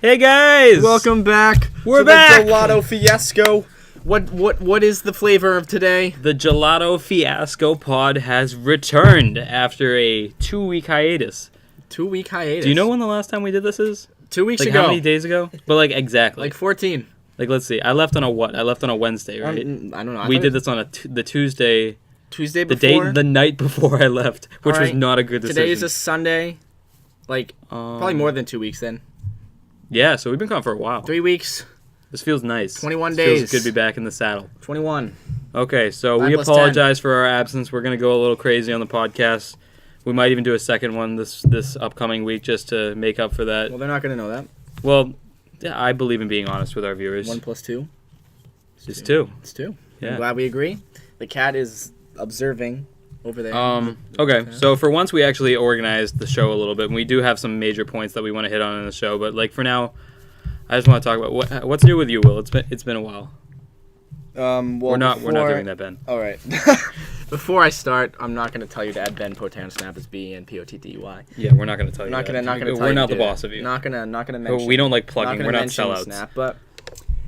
Hey guys! Welcome back. We're back. The Gelato Fiasco. What is the flavor of today? The Gelato Fiasco pod has returned after a 2-week hiatus. 2-week hiatus. Do you know when the last time we did this is? 2 weeks like ago. How many days ago? But like exactly. Like 14. Like let's see. I left on a what? I left on a Wednesday, right? I don't know. We did this on the Tuesday. Tuesday before? The night before I left, which was not a good decision. Today is a Sunday. Like probably more than 2 weeks then. Yeah, so we've been gone for a while. 3 weeks. This feels nice. 21 this days. Feels good to be back in the saddle. 21. Okay, so we 9 + 10. apologize for our absence. We're going to go a little crazy on the podcast. We might even do a second one this upcoming week just to make up for that. Well, they're not going to know that. Well, yeah, I believe in being honest with our viewers. 1 + 2? It's 2. It's 2. Yeah. I'm glad we agree. The cat is observing over there. Okay, so for once we actually organized the show a little bit, and we do have some major points that we want to hit on in the show, but like for now, I just want to talk about what's new with you, Will. It's been a while. Well, we're not doing that, Ben. All right. Before I start, I'm not going to tell you to add Ben Pottey on Snap as B-E-N-P-O-T-T-E-Y. Yeah, we're not going to tell you. Not going to tell you. We're not the boss of you. Not gonna mention. We don't like plugging. We're not sellouts. Snap, but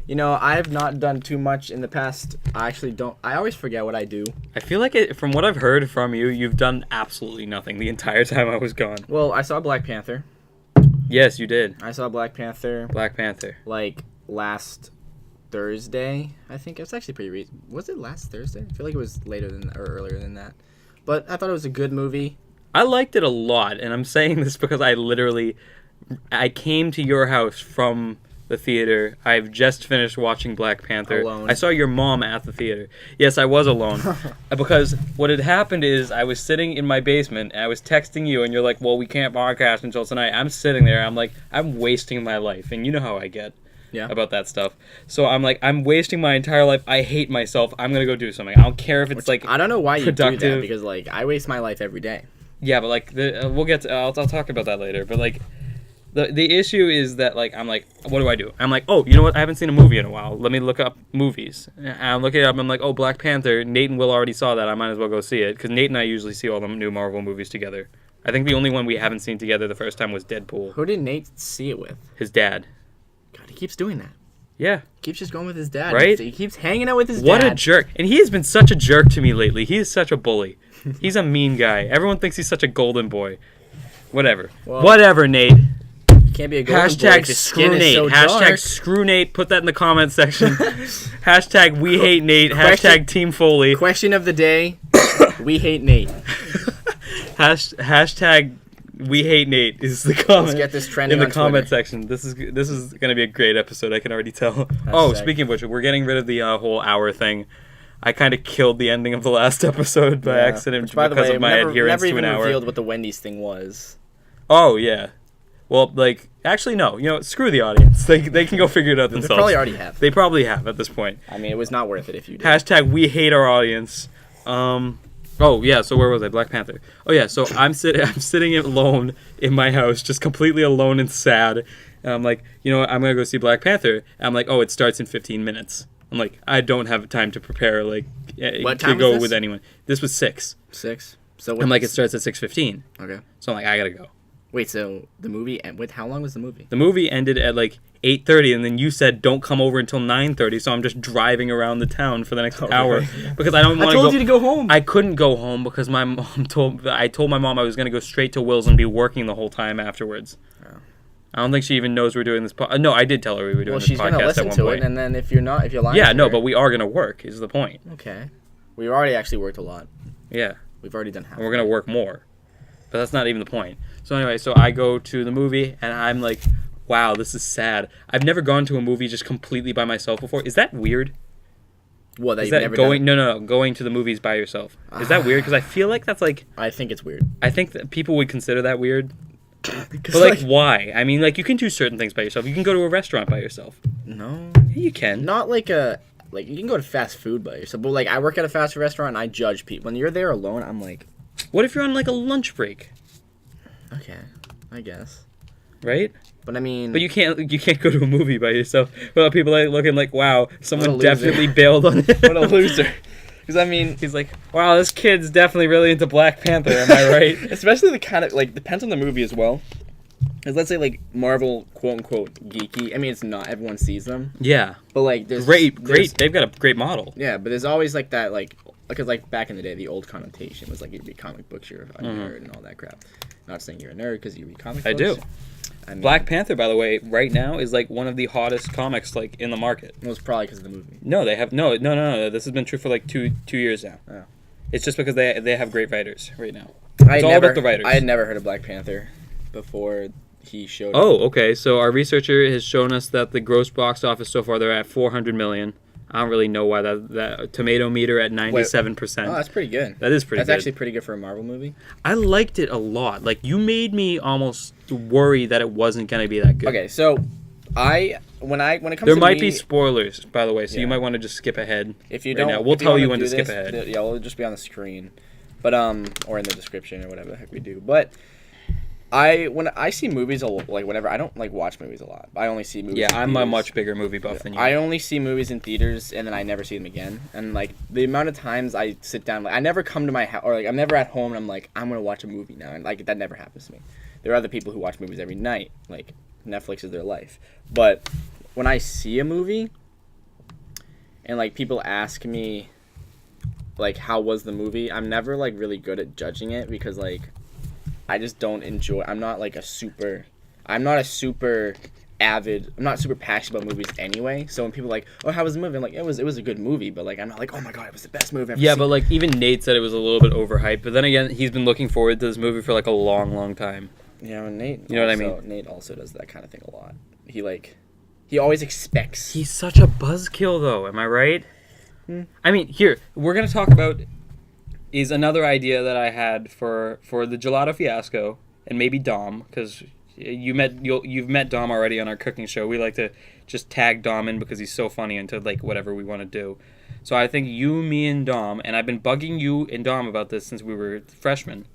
you know, I've not done too much in the past. I actually don't. I always forget what I do. I feel like from what I've heard from you, you've done absolutely nothing the entire time I was gone. Well, I saw Black Panther. Yes, you did. I saw Black Panther. Black Panther. Like last Thursday, I think. It's actually pretty recent. Was it last Thursday? I feel like it was later than or earlier than that. But I thought it was a good movie. I liked it a lot, and I'm saying this because I came to your house from the theater. I've just finished watching Black Panther. Alone. I saw your mom at the theater. Yes, I was alone. Because what had happened is I was sitting in my basement, and I was texting you, and you're like, well, we can't podcast until tonight. I'm sitting there. I'm like, I'm wasting my life, and you know how I get. Yeah. About that stuff. So I'm like, I'm wasting my entire life. I hate myself. I'm going to go do something. I don't care if it's like I don't know why you productive. do that because like I waste my life every day. Yeah, but like we'll get to, I'll talk about that later. But like the issue is that like I'm like, what do? I'm like, oh, you know what? I haven't seen a movie in a while. Let me look up movies. And I'm looking it up. I'm like, oh, Black Panther. Nate and Will already saw that. I might as well go see it because Nate and I usually see all the new Marvel movies together. I think the only one we haven't seen together the first time was Deadpool. Who did Nate see it with? His dad. God, he keeps doing that. Yeah. Keeps just going with his dad. Right? He keeps hanging out with his dad. What a jerk. And he has been such a jerk to me lately. He is such a bully. He's a mean guy. Everyone thinks he's such a golden boy. Whatever. Well, Whatever, Nate. You can't be a golden boy Hashtag if your screw skin is Nate. so Hashtag dark. screw Nate. Put that in the comment section. Hashtag we hate Nate. Hashtag Team Foley. Question of the day. We hate Nate. Hashtag we hate Nate is the comment. Let's get this trending in the on comment Twitter. section. This is going to be a great episode. I can already tell. Oh, speaking of which, we're getting rid of the whole hour thing. I kind of killed the ending of the last episode by accident Which, by the because way, of my adherence never to an even hour. revealed what the Wendy's thing was. Oh yeah. Well, like actually no. You know, screw the audience. They can go figure it out themselves. They probably already have. They probably have at this point. I mean, it was not worth it if you did. Hashtag we hate our audience. Oh yeah, so where was I? Black Panther. Oh yeah, so I'm sitting alone in my house, just completely alone and sad. And I'm like, you know what? I'm gonna go see Black Panther. And I'm like, oh, it starts in 15 minutes. I'm like, I don't have time to prepare What to time go was this? with anyone. This was 6. 6. So I'm like, it starts at 6:15. Okay. So I'm like, I gotta go. Wait, so the movie? Wait, how long was the movie? The movie ended at like 8:30, and then you said don't come over until 9:30. So I'm just driving around the town for the next hour because I don't want to go. I told you to go home. I couldn't go home because my mom told my mom I was gonna go straight to Will's and be working the whole time afterwards. Oh. I don't think she even knows we're doing this. No, I did tell her we were doing this podcast at one point. Well, she's gonna listen to it, and then if you're lying. Yeah, no, but we are gonna work. Is the point? Okay. We've already actually worked a lot. Yeah. We've already done half. And we're gonna work more, but that's not even the point. So anyway, so I go to the movie, and I'm like, wow, this is sad. I've never gone to a movie just completely by myself before. Is that weird? What, that is you've that never going? done? No, going to the movies by yourself. Is that weird? Because I feel like that's like. I think it's weird. I think that people would consider that weird. But like, why? I mean, like you can do certain things by yourself. You can go to a restaurant by yourself. No. Yeah, you can. Not like you can go to fast food by yourself, but like I work at a fast food restaurant and I judge people. When you're there alone, I'm like. What if you're on like a lunch break? Okay, I guess. Right? But I mean. But you can't go to a movie by yourself without people like looking like, wow, someone What a definitely bailed on it. What a loser. Because I mean, he's like, wow, this kid's definitely really into Black Panther. Am I right? Especially the kind of like depends on the movie as well. Because let's say, like, Marvel, quote-unquote, geeky. I mean, it's not. Everyone sees them. Yeah. But, like, there's... Great. They've got a great model. Yeah, but there's always, like, that, like... Because, like, back in the day, the old connotation was, like, you read comic books, you're a nerd and all that crap. Not saying you're a nerd because you read comic books. I do. I mean, Black Panther, by the way, right now is, like, one of the hottest comics, like, in the market. It was probably because of the movie. No, they have... No. This has been true for, like, two years now. Oh. It's just because they have great writers right now. It's all about the writers. I had never heard of Black Panther before he showed up. Oh, okay. So our researcher has shown us that the gross box office so far, they're at 400 million. I don't really know why that tomato meter at 97%. Oh, that's pretty good. That is pretty good. That's actually pretty good for a Marvel movie. I liked it a lot. Like, you made me almost worry that it wasn't going to be that good. Okay, so when it comes there to might me, be spoilers, by the way, so Yeah. you might want to just skip ahead. if you right don't, now. We'll if you tell you wanna when do to skip this, ahead. Yeah, we'll just be on the screen, but or in the description or whatever the heck we do. But when I see movies, like whenever I don't like watch movies a lot. I only see movies. Yeah, in I'm a theaters. much bigger movie buff than you. I only see movies in theaters and then I never see them again. And like the amount of times I sit down, like I never come to my house or like I'm never at home and I'm like I'm gonna watch a movie now, and like that never happens to me. There are other people who watch movies every night, like Netflix is their life. But when I see a movie and like people ask me like how was the movie, I'm never like really good at judging it because like I just don't enjoy. I'm not super passionate about movies anyway. So when people are like, oh, how was the movie? I'm like, it was a good movie, but like I'm not like, oh my god, it was the best movie I've ever seen. But like even Nate said it was a little bit overhyped. But then again, he's been looking forward to this movie for like a long, long time. Yeah, and Nate. You know what I mean? Nate also does that kind of thing a lot. He always expects. He's such a buzzkill, though. Am I right? I mean, here we're gonna talk about is another idea that I had for the Gelato Fiasco and maybe Dom, because you've met Dom already on our cooking show. We like to just tag Dom in because he's so funny into like whatever we want to do. So I think you, me, and Dom, and I've been bugging you and Dom about this since we were freshmen,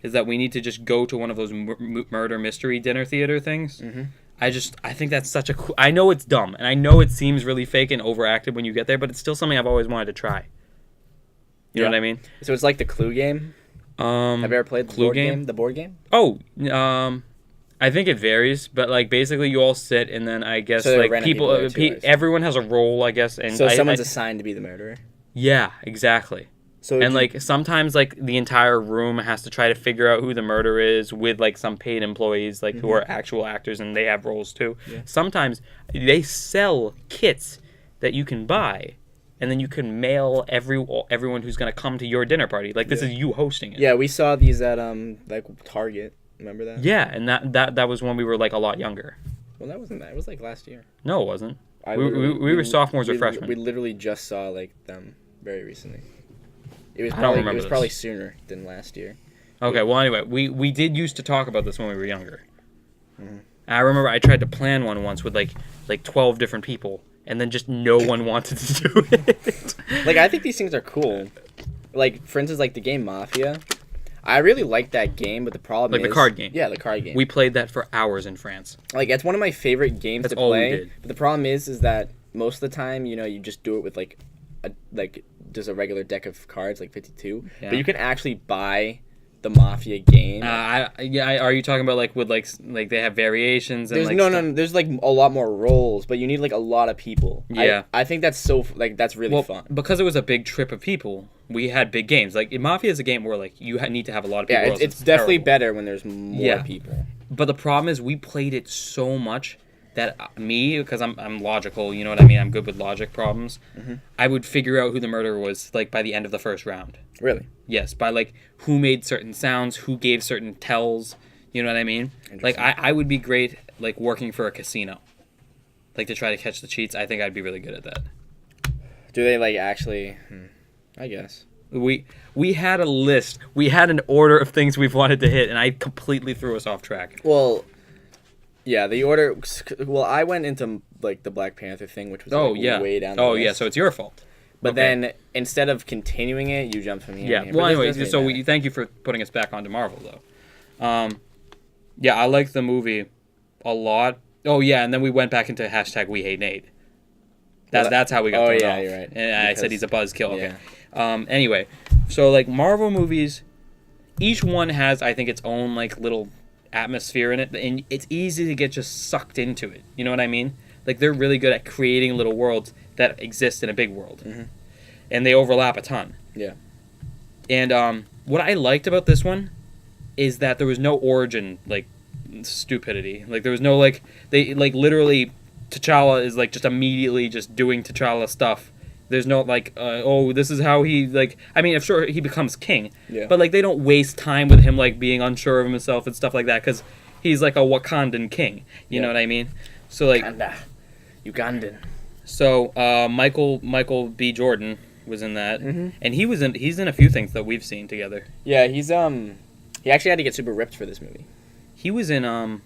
is that we need to just go to one of those murder mystery dinner theater things. Mm-hmm. I think that's such a cool... I know it's dumb, and I know it seems really fake and overacted when you get there, but it's still something I've always wanted to try. You know what I mean? So it's like the Clue game. Have you ever played the Clue board game? game? The board game? Oh, I think it varies, but like basically you all sit, and then I guess So like random people, there too, everyone has a role, I guess, and so someone's assigned to be the murderer. Yeah, exactly. So and like sometimes like the entire room has to try to figure out who the murderer is with like some paid employees like who are actual actors and they have roles too. Yeah. Sometimes they sell kits that you can buy, and then you can mail everyone who's gonna come to your dinner party. Like this is you hosting it. Yeah, we saw these at like Target. Remember that? Yeah, and that was when we were like a lot younger. Well, that wasn't that. It was like last year. No, it wasn't. We were sophomores or freshmen. We literally just saw like them very recently. It was probably sooner than last year. Okay, well anyway, we did used to talk about this when we were younger. Mm-hmm. I remember I tried to plan one once with like 12 different people, and then just no one wanted to do it. Like I think these things are cool. Like for instance, like the game Mafia. I really like that game, but the problem is... Like the card game. Yeah, the card game. We played that for hours in France. Like, it's one of my favorite games to play. All we did. But the problem is that most of the time, you know, you just do it with, like, just a regular deck of cards, like 52. Yeah. But you can actually buy the Mafia game. Are you talking about, like, with, like they have variations? And No. There's, like, a lot more roles, but you need, like, a lot of people. Yeah. I think that's that's really fun. Because it was a big trip of people... We had big games. Like, Mafia is a game where, like, you need to have a lot of people. Yeah, it's definitely better when there's more people. But the problem is we played it so much that because I'm logical, you know what I mean? I'm good with logic problems. Mm-hmm. I would figure out who the murderer was, like, by the end of the first round. Really? Yes, by, like, who made certain sounds, who gave certain tells, you know what I mean? Like, I would be great, like, working for a casino. Like, to try to catch the cheats. I think I'd be really good at that. Do they, like, actually... I guess. We had a list. We had an order of things we've wanted to hit, and I completely threw us off track. Well, yeah, the order... Well, I went into, like, the Black Panther thing, which was way down the list. Yeah, so it's your fault. But then, instead of continuing it, you jumped from here. Yeah, well, anyway, so thank you for putting us back onto Marvel, though. Yeah, I like the movie a lot. Oh, yeah, and then we went back into hashtag We Hate Nate. That's how we got thrown off. You're right. And I said he's a buzzkill. Okay. Yeah. Anyway, so like Marvel movies, each one has I think its own like little atmosphere in it, and it's easy to get just sucked into it. You know what I mean? Like, they're really good at creating little worlds that exist in a big world. Mm-hmm. And they overlap a ton. Yeah. And what I liked about this one is that there was no origin, like, stupidity. Like, there was no, like, they, like, literally, T'Challa is, like, just immediately just doing T'Challa stuff. There's no, like, oh, this is how he, like, I mean, sure, he becomes king. Yeah. But, like, they don't waste time with him, like, being unsure of himself and stuff like that, because he's, like, a Wakandan king. You know what I mean? So, like... Ugandan. So, Michael B. Jordan was in that. Mm-hmm. And he's in a few things that we've seen together. Yeah, he actually had to get super ripped for this movie. He was in,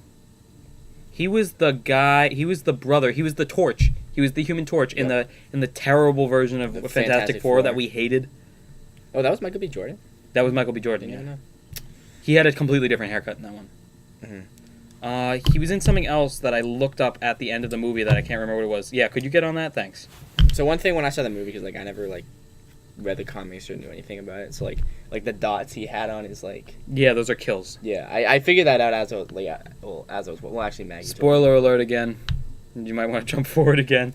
he was the guy, he was the brother, he was the Torch. He was the Human Torch in the terrible version of The Fantastic Four that we hated. Oh, that was Michael B. Jordan? That was Michael B. Jordan, yeah. No. He had a completely different haircut in that one. Mm-hmm. He was in something else that I looked up at the end of the movie that I can't remember what it was. Yeah, could you get on that? Thanks. So one thing when I saw the movie, because, like, I never, like, read the comics or knew anything about it, so, like the dots he had on his, like... Yeah, those are kills. Yeah, I figured that out as I was, like, well, actually, Maggie... Spoiler alert again. You might want to jump forward again.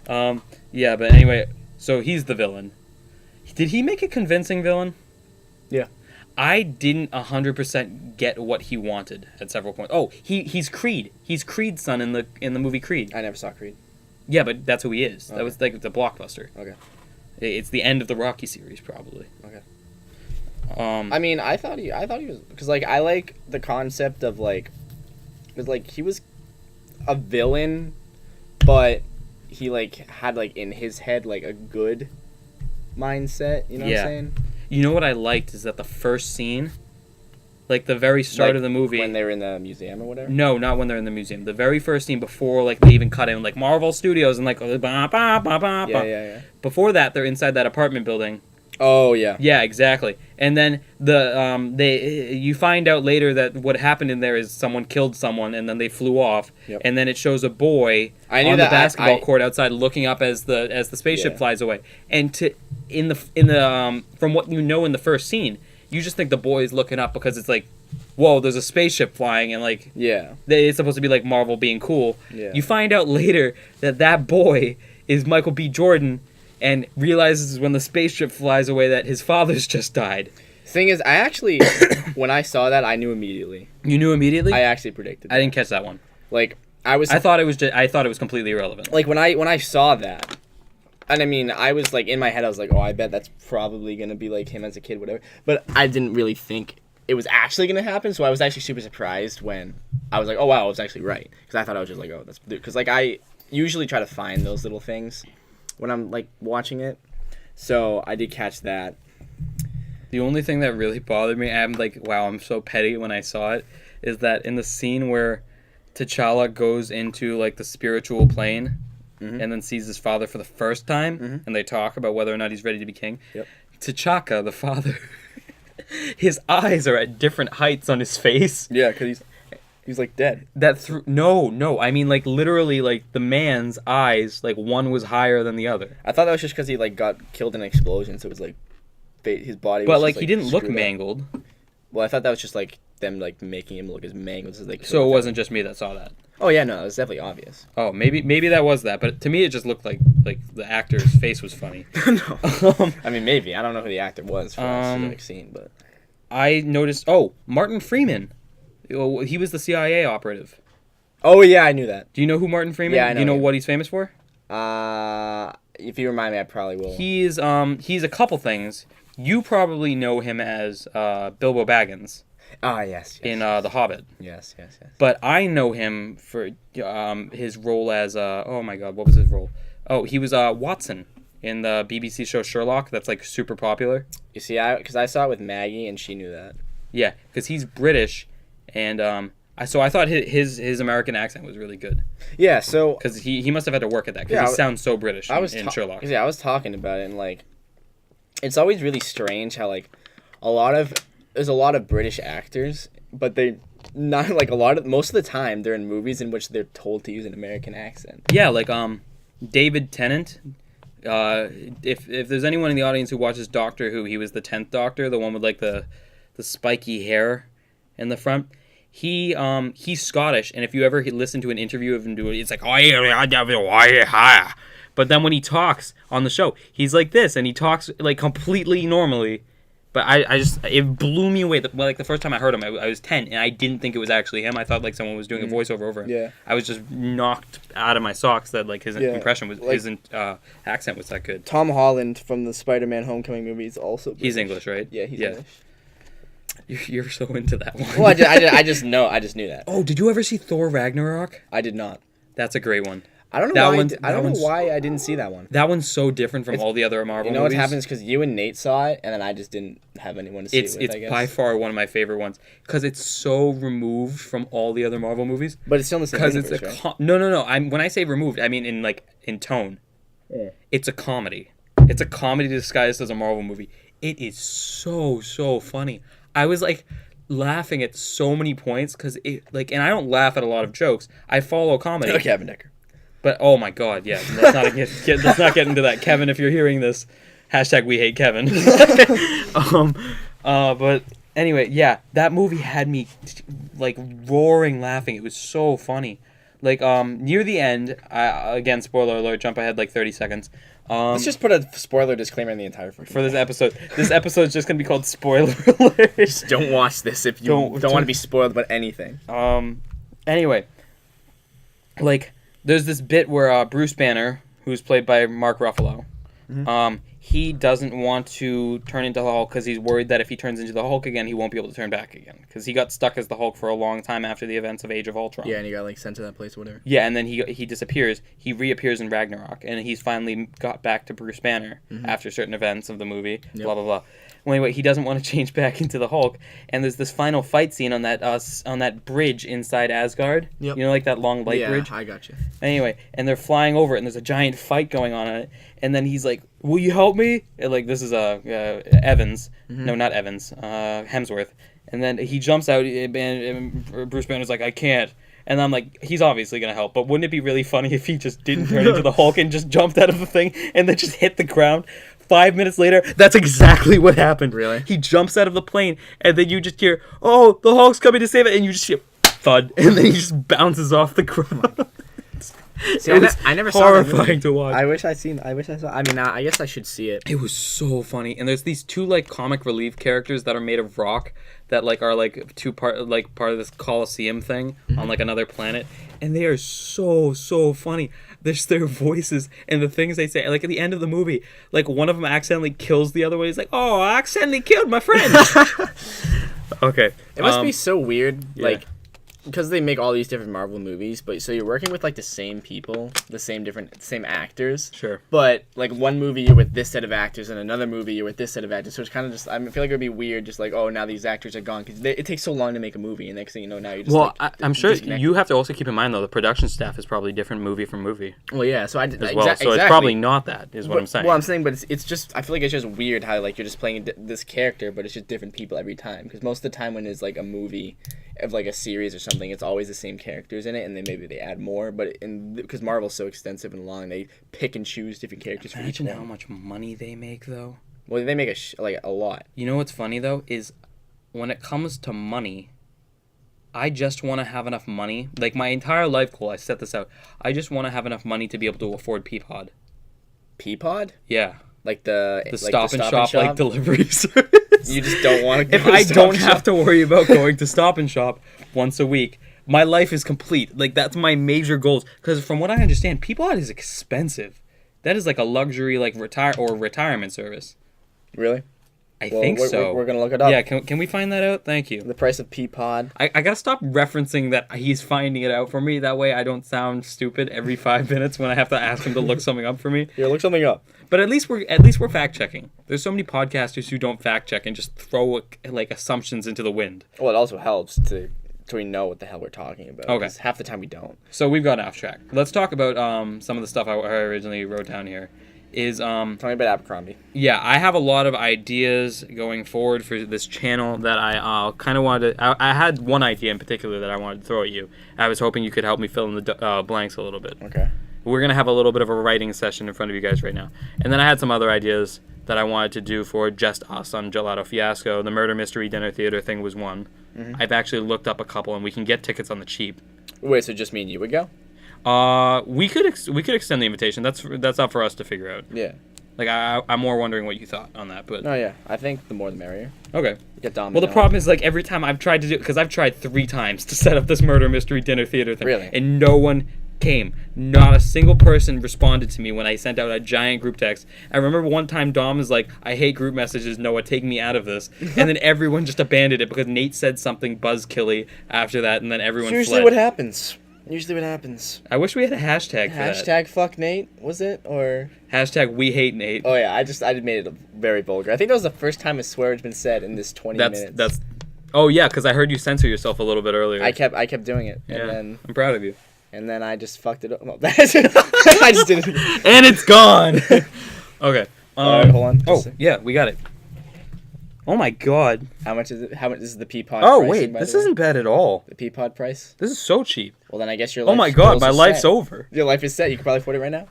Yeah, but anyway, so he's the villain. Did he make a convincing villain? Yeah. I didn't 100% get what he wanted at several points. Oh, he's Creed. He's Creed's son in the movie Creed. I never saw Creed. Yeah, but that's who he is. Okay. That was like the blockbuster. Okay. It's the end of the Rocky series, probably. Okay. I mean, I thought he was, because, like, I like the concept of, like, because, like, he was a villain, but he, like, had, like, in his head, like, a good mindset. You know what I'm saying? You know what I liked is that the first scene, like the very start of the movie, when they were in the museum or whatever. No, not when they're in the museum. The very first scene before, like, they even cut in, like, Marvel Studios and, like, bah, bah, bah, bah, bah. Yeah. Before that, they're inside that apartment building. Oh yeah. Yeah, exactly. And then you find out later that what happened in there is someone killed someone, and then they flew off. Yep. And then it shows a boy on the basketball court outside, looking up as the spaceship flies away. And from what you know in the first scene, you just think the boy's looking up because it's like, whoa, there's a spaceship flying, and, like, it's supposed to be like Marvel being cool. Yeah. You find out later that boy is Michael B. Jordan, and realizes when the spaceship flies away that his father's just died. Thing is, I actually, when I saw that, I knew immediately. You knew immediately? I actually predicted that. I didn't catch that one. Like, I thought it was completely irrelevant. Like, when I saw that, and I mean, I was, like, in my head, I was like, oh, I bet that's probably gonna be, like, him as a kid, whatever. But I didn't really think it was actually gonna happen, so I was actually super surprised when I was like, oh, wow, I was actually right. Because I thought I was just like, oh, that's... Because, like, I usually try to find those little things when I'm, like, watching it. So I did catch that. The only thing that really bothered me, I'm like, wow, I'm so petty when I saw it, is that in the scene where T'Challa goes into, like, the spiritual plane and then sees his father for the first time, and they talk about whether or not he's ready to be king. Yep. T'Chaka, the father, his eyes are at different heights on his face. Yeah, because he's like dead. No. I mean, like, literally, like, the man's eyes, like, one was higher than the other. I thought that was just because he, like, got killed in an explosion, so it was like his body. But, was like, just, he didn't look screwed up. mangled. Well, I thought that was just like them, like, making him look as mangled as they could. So it wasn't just me that saw that. Oh yeah, no, it was definitely obvious. Oh, maybe that was that, but to me it just looked like the actor's face was funny. No, I mean, maybe I don't know who the actor was for that specific scene, but I noticed. Oh, Martin Freeman. He was the CIA operative. Oh yeah, I knew that. Do you know who Martin Freeman? Yeah, I know. Do you know what he's famous for? If you remind me, I probably will. He's a couple things. You probably know him as Bilbo Baggins. Ah, yes. In The Hobbit. Yes. But I know him for his role as oh my god, what was his role? Oh, he was Watson in the BBC show Sherlock. That's, like, super popular. You see, because I saw it with Maggie and she knew that. Yeah, because he's British, and I thought his American accent was really good. Yeah, so because he must have had to work at that because he sounds so British in Sherlock. Yeah, I was talking about it, and, like, it's always really strange how, like, there's a lot of British actors, but they not, like, most of the time they're in movies in which they're told to use an American accent. Yeah, like David Tennant. If there's anyone in the audience who watches Doctor Who, he was the 10th Doctor, the one with, like, the spiky hair in the front. He's Scottish, and if you ever listen to an interview of him doing it, it's like, oh, but then when he talks on the show, he's like this, and he talks like completely normally. But it blew me away. Like the first time I heard him, I was 10, and I didn't think it was actually him. I thought like someone was doing a voiceover over him. Yeah. I was just knocked out of my socks that like his impression was, like, his accent was that good. Tom Holland from the Spider-Man Homecoming movie is also British. He's English, right? Yeah, he's English. You're so into that one. Well, I just knew that. Oh, did you ever see Thor Ragnarok? I did not. That's a great one. I don't know why I didn't see that one. That one's so different from all the other Marvel movies. You know what happens? Because you and Nate saw it, and then I just didn't have anyone to see it with, I guess. It's by far one of my favorite ones. Because it's so removed from all the other Marvel movies. But it's still in the same universe, right? No. When I say removed, I mean in tone. Yeah. It's a comedy. It's a comedy disguised as a Marvel movie. It is so funny. I was like laughing at so many points because and I don't laugh at a lot of jokes. I follow comedy. Kevin Decker. But oh my god, yeah. Let's not get into that, Kevin. If you're hearing this, # we hate Kevin. But anyway, yeah, that movie had me like roaring laughing. It was so funny. Like near the end, again, spoiler alert. Jump ahead like 30 seconds. Let's just put a spoiler disclaimer in the entire for this episode. This episode is just gonna be called Spoiler Alert. Just don't watch this if you don't want to be spoiled about anything. Anyway, like. There's this bit where Bruce Banner, who's played by Mark Ruffalo, he doesn't want to turn into the Hulk because he's worried that if he turns into the Hulk again, he won't be able to turn back again. Because he got stuck as the Hulk for a long time after the events of Age of Ultron. Yeah, and he got like sent to that place or whatever. Yeah, and then he disappears. He reappears in Ragnarok, and he's finally got back to Bruce Banner after certain events of the movie. Yep. Blah blah blah. Well, anyway, he doesn't want to change back into the Hulk, and there's this final fight scene on that bridge inside Asgard. Yep. You know, like that long light bridge. Yeah, I got you. Anyway, and they're flying over it, and there's a giant fight going on it, and then he's like, "Will you help me?" And, like, this is Evans. No, not Evans. Hemsworth. And then he jumps out, and Bruce Banner's like, "I can't." And I'm like, he's obviously going to help, but wouldn't it be really funny if he just didn't turn into the Hulk and just jumped out of the thing and then just hit the ground? 5 minutes later, that's exactly what happened. Really? He jumps out of the plane, and then you just hear, "Oh, the Hulk's coming to save it," and you just hear thud, and then he just bounces off the ground. See, I never saw that movie. Horrifying to watch. I wish I saw. I mean, I guess I should see it. It was so funny, and there's these two like comic relief characters that are made of rock that like are like part of this Coliseum thing on like another planet, and they are so funny. There's their voices and the things they say. Like at the end of the movie, like one of them accidentally kills the other one. He's like, "Oh, I accidentally killed my friend." Okay. It must be so weird, yeah. like, because they make all these different Marvel movies, but so you're working with like the same people, the same actors. Sure. But like one movie you're with this set of actors, and another movie you're with this set of actors. So it's kind of just, I feel like it would be weird, just like, oh, now these actors are gone, because it takes so long to make a movie, and next thing you know, now you're just I'm sure you have to also keep in mind though the production staff is probably different movie from movie. Well, yeah. So so it's probably not that is what I'm saying. Well, I'm saying, but it's just, I feel like it's just weird how like you're just playing this character, but it's just different people every time. Because most of the time when it's like a movie of like a series or something, it's always the same characters in it, and then maybe they add more. But because Marvel's so extensive and long, they pick and choose different characters. Imagine how much money they make though. Well, they make a lot. You know what's funny though is when it comes to money, I just want to have enough money. Like my entire life goal, I set this out. I just want to have enough money to be able to afford Peapod. Peapod? Yeah. Like the Stop and Shop like delivery service. You just don't want to go if I don't have to worry about going to Stop and Shop once a week, my life is complete. Like that's my major goals. Because from what I understand, Peapod is expensive. That is like a luxury like retirement service. Really? I think so. We're gonna look it up. Yeah, can we find that out? Thank you. The price of Peapod. I gotta stop referencing that he's finding it out for me. That way I don't sound stupid every 5 minutes when I have to ask him to look something up for me. Yeah, look something up. But at least we're fact checking. There's so many podcasters who don't fact check and just throw like assumptions into the wind. Well, it also helps to we know what the hell we're talking about. Okay. Half the time we don't. So we've gone off track. Let's talk about some of the stuff I originally wrote down here. Tell me about Abercrombie. Yeah, I have a lot of ideas going forward for this channel that I kind of wanted to... I had one idea in particular that I wanted to throw at you. I was hoping you could help me fill in the blanks a little bit. Okay. We're going to have a little bit of a writing session in front of you guys right now. And then I had some other ideas that I wanted to do for just us on Gelato Fiasco. The murder mystery dinner theater thing was one. I've actually looked up a couple, and we can get tickets on the cheap. Wait, so just me and you would go? We could extend the invitation. That's up for us to figure out. Yeah. Like I'm more wondering what you thought on that, but No, yeah. I think the more the merrier. okay. Get Dom. Well, the problem is like every time I've tried to do, because I've tried 3 times to set up this murder mystery dinner theater thing, Really? and no one came. Not a single person responded to me when I sent out a giant group text. I remember one time Dom was like, "I hate group messages. Noah, take me out of this," and then everyone just abandoned it because Nate said something buzzkilly after that, and then everyone Usually fled. what happens. I I wish we had a hashtag for that. Hashtag fuck Nate, was it? Or Hashtag we hate Nate. oh yeah, I just made it very vulgar. I think that was the first time a swear has been said in this 20 minutes. That's. Oh yeah, because I heard you censor yourself a little bit earlier. I kept doing it, and Yeah, then I'm proud of you. I just fucked it up. No, I just did it. And it's gone. Okay. Alright, hold on. Oh Just a- yeah, we got it. Oh my god. How much is it? How much is the Peapod? Oh pricing, wait, by this the way? isn't bad at all. The Peapod price. This is so cheap. Well, then I guess your. Oh my god, my life's over. Your life is set. You can probably afford it right now.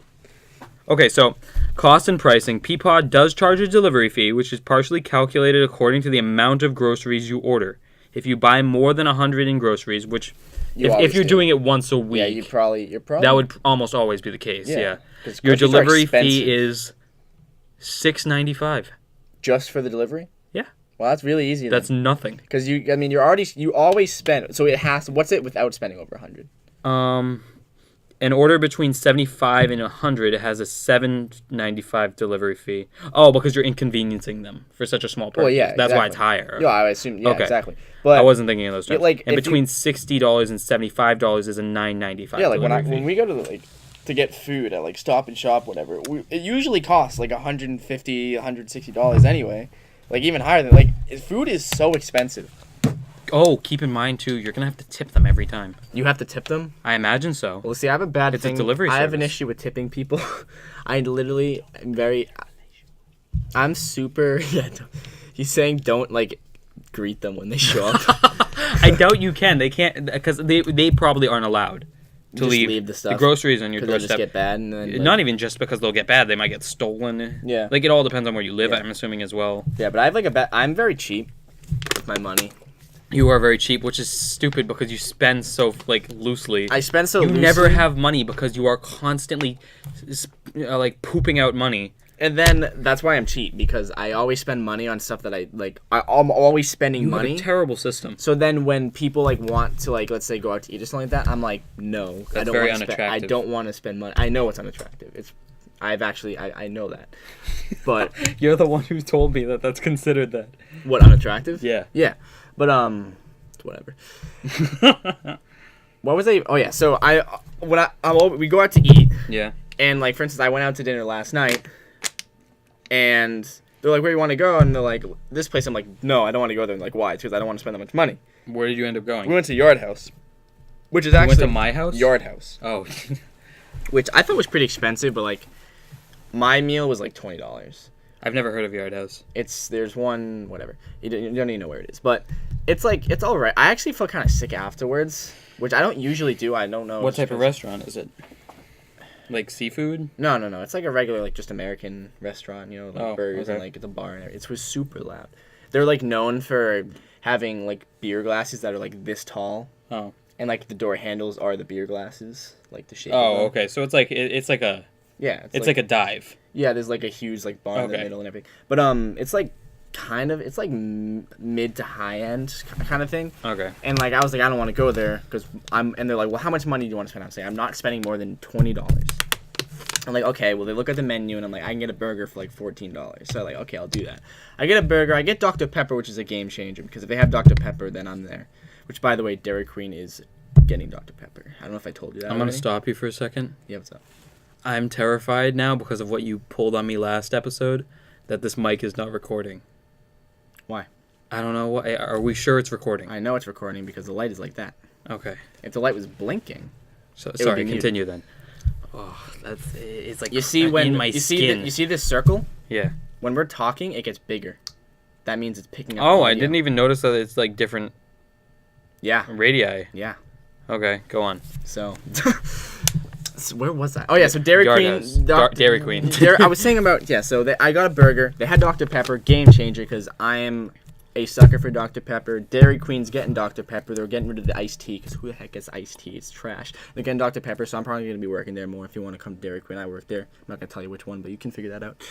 Okay, so cost and pricing. Peapod does charge a delivery fee, which is partially calculated according to the amount of groceries you order. If you buy more than 100 in groceries, which if you're doing it once a week, Yeah, you're probably. that would almost always be the case. Yeah. 'Cause Your groceries are delivery expensive. fee is $6.95. Just for the delivery. Yeah. Well, that's really easy. That's nothing. because you always spend. So it has. What's it without spending over 100? An order between 75 and 100 has a $7.95 delivery fee. Oh, because you're inconveniencing them for such a small purchase. Well, yeah, That's why exactly. it's higher. Yeah, I assume. Yeah, Okay. exactly. But I wasn't thinking of those terms. like, and if between $60 and $75 is a $9.95 yeah, like delivery fee. when we go to get food at like Stop and Shop, whatever, it usually costs like $150, $160 anyway. Like even higher than food is so expensive. Oh, keep in mind too, you're gonna have to tip them every time. You have to tip them. I imagine so. Well, see, I have a bad It's thing. a delivery I have an service. issue with tipping people. I literally am very. I'm super. Yeah, he's saying don't greet them when they show up. I doubt you can. They can't because they probably aren't allowed to Just leave leave the stuff. groceries on your Because they'll just doorstep. get bad and then. Not even just because they'll get bad, they might get stolen. Yeah. Like it all depends on where you live. Yeah. I'm assuming as well. Yeah, but I have I'm very cheap with my money. You are very cheap, which is stupid because you spend so loosely. I spend so You loosely. never have money because you are constantly pooping out money. And then that's why I'm cheap, because I always spend money on stuff that I'm always spending You money. have a terrible system. So then when people want to let's say go out to eat or something like that, I'm like, no, I don't very want to spend. I unattractive. don't want to spend money. I know it's unattractive. I know that. But You're the one who told me that that's considered that. what, unattractive? Yeah. Yeah. But whatever. What was I? Oh yeah. So we go out to eat, Yeah. and for instance, I went out to dinner last night, and they're like, "Where do you want to go?" And they're like, "This place." I'm like, "No, I don't want to go there." And like, why? It's because I don't want to spend that much money. Where did you end up going? We went to Yard House, which is You actually went to my house? Yard House, Oh. which I thought was pretty expensive, but my meal was $20. I've never heard of Yard House. There's one, whatever. You don't even know where it is, but it's all right. I actually felt kind of sick afterwards, which I don't usually do. I don't know. What type of restaurant is it? Like seafood? No. It's like a regular, just American restaurant, burgers okay. and it's a bar and everything. It was super loud. They're known for having beer glasses that are this tall, Oh. and the door handles are the beer glasses, the shape. Oh, of them. okay. So it's it's like a Yeah, it's like a dive. yeah. There's a huge bar in the Okay. middle and everything, but it's kind of mid to high end kind of thing. Okay. And I was I don't want to go there because and they're like, well, how much money do you want to spend? I'm saying I'm not spending more than $20. I'm like, okay, well, they look at the menu and I'm like, I can get a burger for $14. So okay, I'll do that. I get a burger, I get Dr. Pepper, which is a game changer because if they have Dr. Pepper, then I'm there. Which, by the way, Dairy Queen is getting Dr. Pepper. I don't know if I told you that. I'm going to already. stop you for a second. Yeah, what's up? I'm terrified now because of what you pulled on me last episode that this mic is not recording. Why? I don't know. Are we sure it's recording? I know it's recording because the light is like that. Okay. If the light was blinking, So, would sorry, be muted. continue then. Oh, it's like you see in my you skin. see this circle? Yeah. When we're talking, it gets bigger. That means it's picking up. Oh, I audio. didn't even notice that it's different Yeah. radii. Yeah. Okay, go on. So, so where was that? Oh yeah, so Dairy Yard Queen. House. Dairy Queen. I was saying about so I got a burger. They had Dr. Pepper, game changer, because I am a sucker for Dr. Pepper. Dairy Queen's getting Dr. Pepper. They're getting rid of the iced tea because who the heck gets iced tea? It's trash. They're getting Dr. Pepper, so I'm probably going to be working there more. If you want to come to Dairy Queen, I work there. I'm not going to tell you which one, but you can figure that out.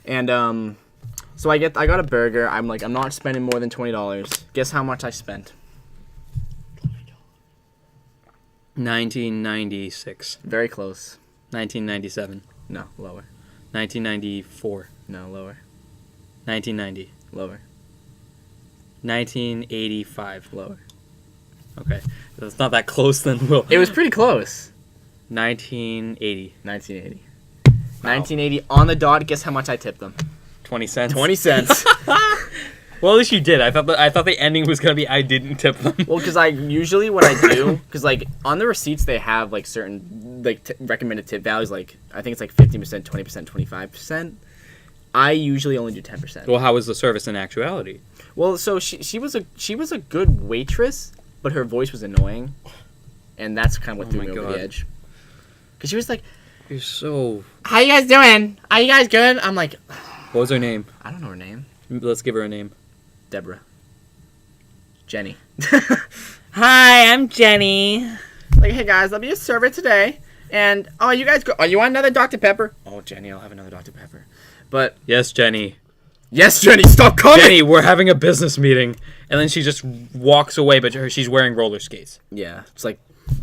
And so I got a burger. I'm not spending more than $20. Guess how much I spent? $19.96. Very close. $19.97. No, lower. $19.94. No, lower. $19.90. Lower. $19.85. Lower. Okay, that's not that close then, Will. It was pretty close. $19.80. 1980. Wow. 1980 on the dot. Guess how much I tipped them? 20 cents. 20 cents. Well, at least you did. I thought the ending was gonna be I didn't tip them. Well, because usually what I do, because on the receipts they have certain recommended tip values. I think it's 15%, 20%, 25%. I usually only do 10%. Well, how was the service in actuality? Well, so she was a good waitress, but her voice was annoying, and that's kind of what threw me over the edge. Because she was like, "You're so. How you guys doing? Are you guys good?" I'm like, what was her name? I don't know her name. Let's give her a name. Deborah. Jenny. Hi, I'm Jenny. Hey guys, let me just serve it today. And you guys go. Oh, you want another Dr. Pepper? Oh, Jenny, I'll have another Dr. Pepper. But yes, Jenny. Yes, Jenny, stop coming. Jenny, we're having a business meeting, and then she just walks away. But she's wearing roller skates. Yeah, it's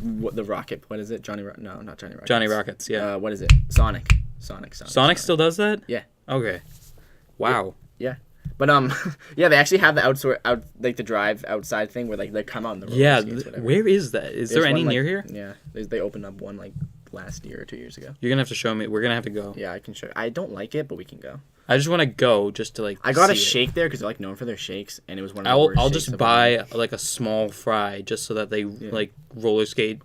the Rocket. What is it? No, not Johnny Rockets. Johnny Rockets. Yeah. What is it? Sonic. Sonic still does that? Yeah. Okay. Wow. Yeah. But yeah, they actually have the the drive outside thing where they come out in the roller skates, whatever. Where is that? Is there any near here? Yeah, they opened up one last year or 2 years ago. You're gonna have to show me. We're gonna have to go. Yeah, I can show. I don't like it, but we can go. I just want to go just to I got a shake there because they're known for their shakes, and it was one of the worst I'll shakes just buy a small fry just so that they roller skate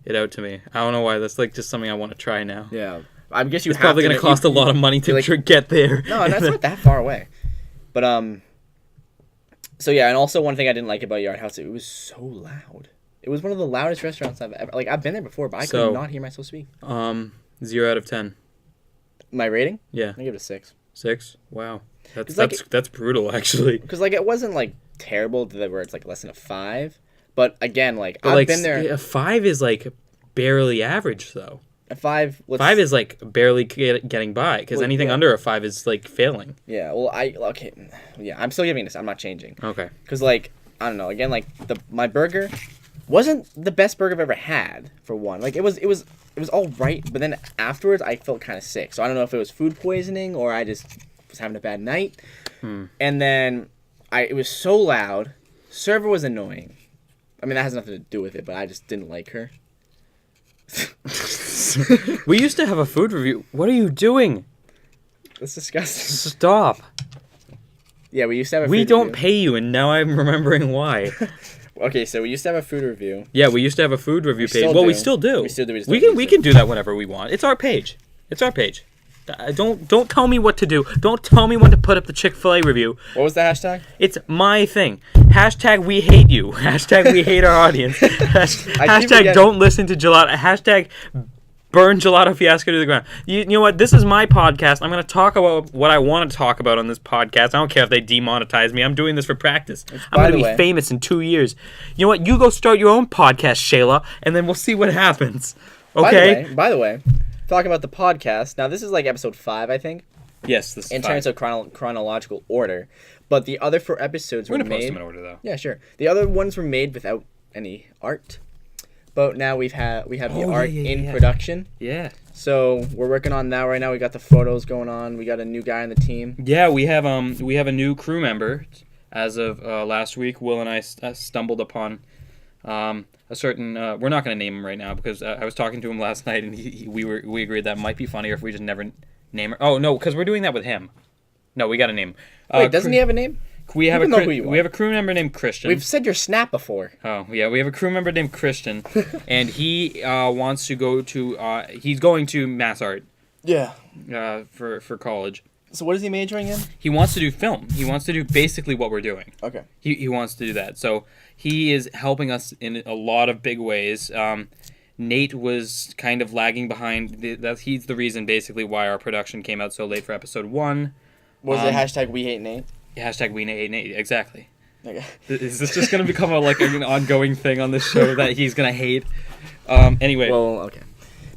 it out to me. I don't know why. That's just something I want to try now. Yeah, I guess it's probably gonna cost a lot of money to get there. No, that's not that far away. But so yeah, and also one thing I didn't like about Yard House, it was so loud. It was one of the loudest restaurants I've ever I've been there before, but I could not hear myself speak. 0 out of 10. My rating? Yeah. I give it a 6. 6? Wow. That's brutal actually. Because it wasn't terrible to where it's less than a 5, but again I've been there. A 5 is barely average though. A 5. 5 is barely getting by because anything under a 5 is failing. Yeah. Well, yeah, I'm still giving this. I'm not changing. Okay. Because I don't know. Again, my burger wasn't the best burger I've ever had. For one, it was all right, but then afterwards I felt kind of sick. So I don't know if it was food poisoning or I just was having a bad night. And then it was so loud. Server was annoying. I mean, that has nothing to do with it, but I just didn't like her. We used to have a food review. What are you doing? That's disgusting. Stop. Yeah, we used to have a food We don't review. pay you, and now I'm remembering why. Okay, so we used to have a food review. Yeah, we used to have a food review page. Well, we still do. We still do. We can do that whenever we want. It's our page. It's our page. Don't tell me what to do. Don't tell me when to put up the Chick-fil-A review. What was the hashtag? It's my thing. Hashtag we hate you. Hashtag we hate our audience. Hashtag don't listen to Gelato. Hashtag burn Gelato Fiasco to the ground. You know what? This is my podcast. I'm going to talk about what I want to talk about on this podcast. I don't care if they demonetize me. I'm doing this for practice. I'm going to be famous in 2 years. You know what? You go start your own podcast, Shayla, and then we'll see what happens. Okay? By the way, talking about the podcast. Now, this is episode 5, I think. Yes, this is in 5. terms of chronological order. But the other 4 episodes were made... We're going to post them in order, though. Yeah, sure. The other ones were made without any art. But now we have the art in production. Yeah. So we're working on that right now. We got the photos going on. We got a new guy on the team. Yeah, we have a new crew member. As of last week, Will and I stumbled upon a certain. We're not going to name him right now because I was talking to him last night and we agreed that it might be funnier if we just never name her. Oh no, because we're doing that with him. No, we got to name him. Wait, doesn't he have a name? We have a crew member named Christian. We've said your snap before. Oh yeah, we have a crew member named Christian, and he wants to go to. He's going to Mass Art. Yeah. For college. So what is he majoring in? He wants to do film. He wants to do basically what we're doing. Okay. He wants to do that. So he is helping us in a lot of big ways. Nate was kind of lagging behind. He's the reason basically why our production came out so late for episode 1. Was it hashtag we hate Nate? Yeah, hashtag we hate Nate. Exactly. Okay. Is this just going to become an ongoing thing on this show that he's going to hate? Anyway. Well, okay.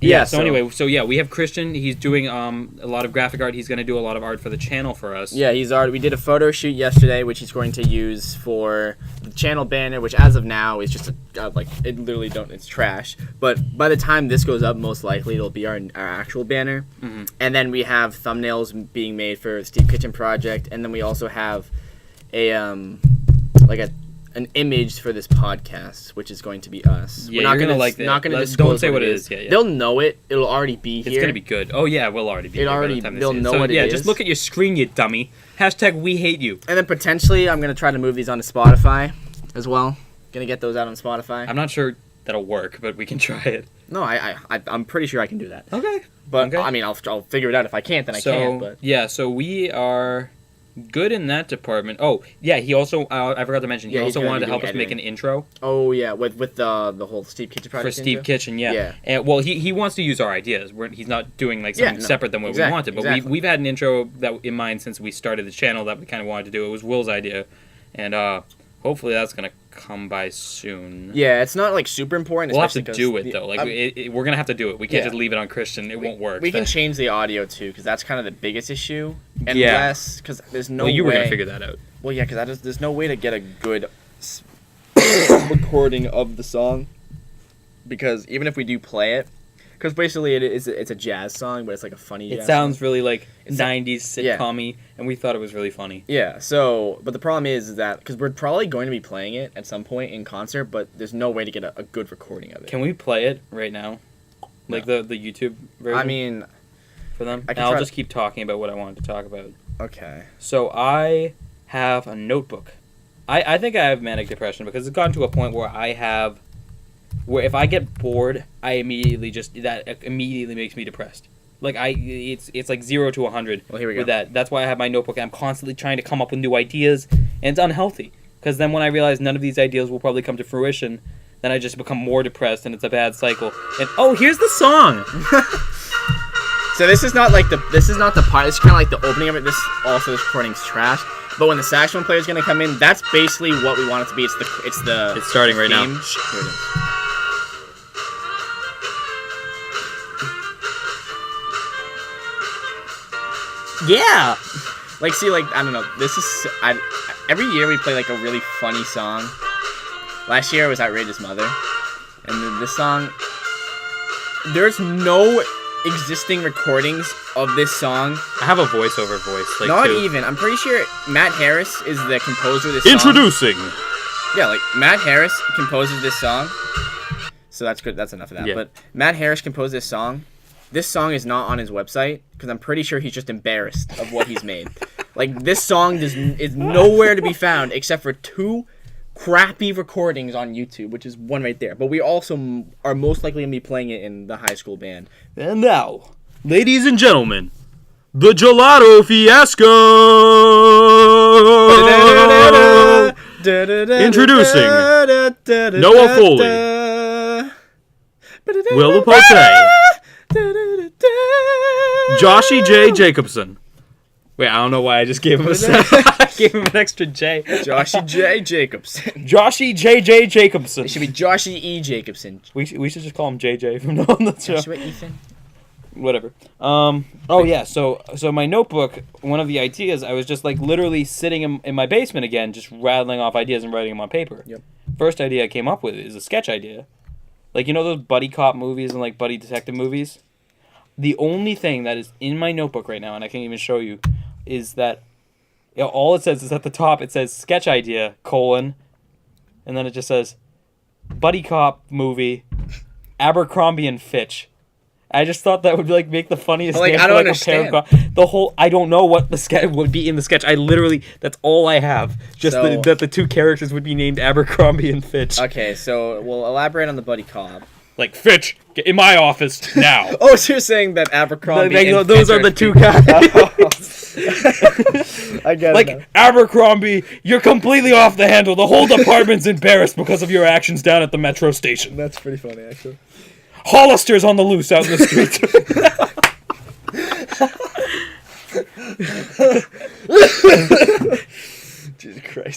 Yeah, so anyway, we have Christian. He's doing a lot of graphic art. He's going to do a lot of art for the channel for us. Yeah, we did a photo shoot yesterday, which he's going to use for the channel banner, which as of now is just it's trash. But by the time this goes up, most likely it'll be our actual banner. Mm-hmm. And then we have thumbnails being made for Steve Kitchen project, and then we also have an image for this podcast, which is going to be us. Yeah, We're you're gonna like that. Not gonna disclose. Don't say what it is. Yeah. They'll know it. It'll already be here. It's gonna be good. Oh yeah, we'll already be. They'll know what it is. Yeah, just look at your screen, you dummy. Hashtag we hate you. And then potentially, I'm gonna try to move these onto Spotify as well. Gonna get those out on Spotify. I'm not sure that'll work, but we can try it. No, I'm pretty sure I can do that. Okay. But okay. I mean, I'll figure it out. If I can't, then I can't. But yeah, so we are good in that department. Oh yeah, he also I forgot to mention he also wanted to help us make an intro. Oh yeah, with the whole Steve Kitchen project. For Steve Kitchen, yeah. And well, he wants to use our ideas. He's not doing like something separate than what we wanted. But we've had an intro that in mind since we started the channel that we kind of wanted to do. It was Will's idea, and hopefully that's gonna come by soon. Yeah, it's not like super important. We'll have to do it though. Like we're gonna have to do it. We can't just leave it on Christian. It won't work. We can change the audio too, because that's kind of the biggest issue. Because there's no way. Well, you were gonna figure that out. Well, yeah, because there's no way to get a good recording of the song. Because even if we do play it, because basically it's a jazz song, but it's like a funny. It sounds really like 90s sitcom-y, and we thought it was really funny. Yeah. So, but the problem is that because we're probably going to be playing it at some point in concert, but there's no way to get a good recording of it. Can we play it right now, like the YouTube version? I mean, for them. I'll just keep talking about what I wanted to talk about. Okay. So I have a notebook. I think I have manic depression because it's gotten to a point where where if I get bored, that immediately makes me depressed. Like it's like 0 to 100 with that. That's why I have my notebook. I'm constantly trying to come up with new ideas, and it's unhealthy. Because then when I realize none of these ideas will probably come to fruition, then I just become more depressed, and it's a bad cycle. And here's the song. So this is not the part. This is kind of like the opening of it. This recording's trash. But when the saxophone player is gonna come in, that's basically what we want it to be. It's starting right now. Here it is. Yeah. I don't know. Every year we play like a really funny song. Last year it was Outrageous Mother, and then this song. There's no existing recordings of this song. I have a voiceover voice. Not even. I'm pretty sure Matt Harris is the composer of this song. Introducing. Yeah, Matt Harris composes this song. So that's good. That's enough of that. Yeah. But Matt Harris composed this song. This song is not on his website because I'm pretty sure he's just embarrassed of what he's made. This song is nowhere to be found except for 2 crappy recordings on YouTube, which is one right there. But we also are most likely going to be playing it in the high school band. And now, ladies and gentlemen, the Gelato Fiasco! Introducing Noah Foley, Will Pottey, Joshy J. Jacobson. Wait, I don't know why I just gave him I gave him an extra J. Joshy J. Jacobson. Joshy J.J. Jacobson. It should be Joshy E. Jacobson. We should just call him JJ from now on the show. Joshua Ethan. Whatever. So my notebook, one of the ideas, I was just literally sitting in my basement again, just rattling off ideas and writing them on paper. Yep. First idea I came up with is a sketch idea. Those buddy cop movies and buddy detective movies? The only thing that is in my notebook right now, and I can't even show you, is that all it says is at the top, it says sketch idea, and then it just says buddy cop movie, Abercrombie and Fitch. I just thought that would make the funniest name I don't for understand. I don't know what the sketch would be in the sketch. That's all I have. Just that the 2 characters would be named Abercrombie and Fitch. Okay, so we'll elaborate on the buddy cop. Fitch, get in my office now. Oh, so you're saying that Abercrombie and those are the 2 guys. I get it. Abercrombie, you're completely off the handle. The whole department's embarrassed because of your actions down at the metro station. That's pretty funny, actually. Hollister's on the loose out in the street.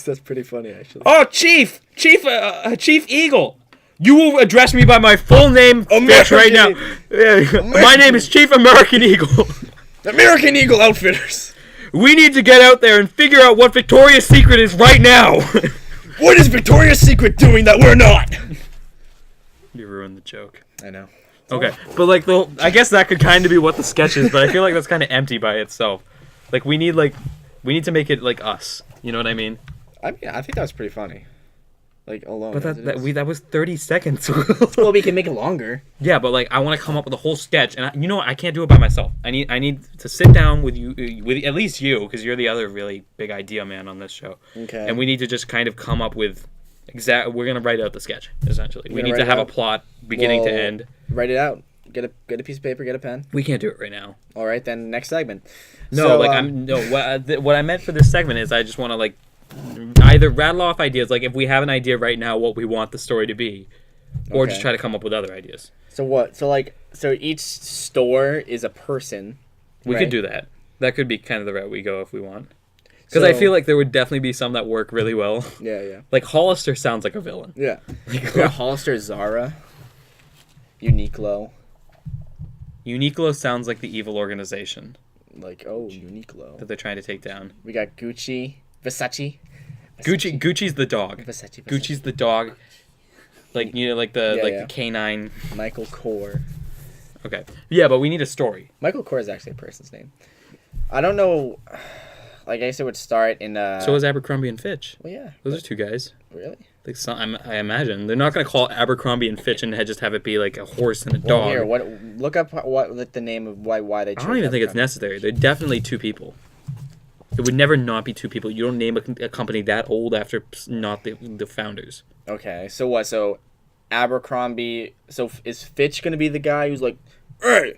That's pretty funny, actually. Oh, Chief Eagle. You will address me by my full name, Fish, right now. My name is Chief American Eagle. American Eagle Outfitters. We need to get out there and figure out what Victoria's Secret is right now. What is Victoria's Secret doing that we're not? You ruined the joke. I know. Okay, but like I guess that could kind of be what the sketch is, but I feel like that's kind of empty by itself. Like we need to make it like us. You know what I mean? I think that was pretty funny. Like alone. But that was 30 seconds. Well, we can make it longer. Yeah, but like I want to come up with a whole sketch, and you know what? I can't do it by myself. I need to sit down with you, with at least you, because you're the other really big idea man on this show. Okay. And we need to just kind of come up with we're gonna write out the sketch essentially. We need to have a plot beginning to end. Write it out. Get a piece of paper. Get a pen. We can't do it right now. All right, then next segment. No, what I meant for this segment is I just want to like either rattle off ideas, like if we have an idea right now what we want the story to be, or just try to come up with other ideas. So what? So each store is a person. We could do that. That could be kind of the route we go if we want. Because I feel like there would definitely be some that work really well. Yeah. Like Hollister sounds like a villain. Yeah. Hollister, Zara, Uniqlo. Uniqlo sounds like the evil organization. Like, Uniqlo. That they're trying to take down. We got Gucci, Versace. Gucci's the dog. Versace. Gucci's the dog. Like, you know, like the canine. Michael Kors. Okay. Yeah, but we need a story. Michael Kors is actually a person's name. I don't know. Like, I guess it would start in... So is Abercrombie and Fitch. Well, yeah. Those are two guys. Really? Like I imagine. They're not going to call it Abercrombie and Fitch and just have it be like a horse and a dog. Here, look up what the name of why they chose. I don't even think it's necessary. They're definitely two people. It would never not be two people. You don't name a company that old after not the founders. Okay, so what? So Abercrombie... So is Fitch going to be the guy who's like, hey...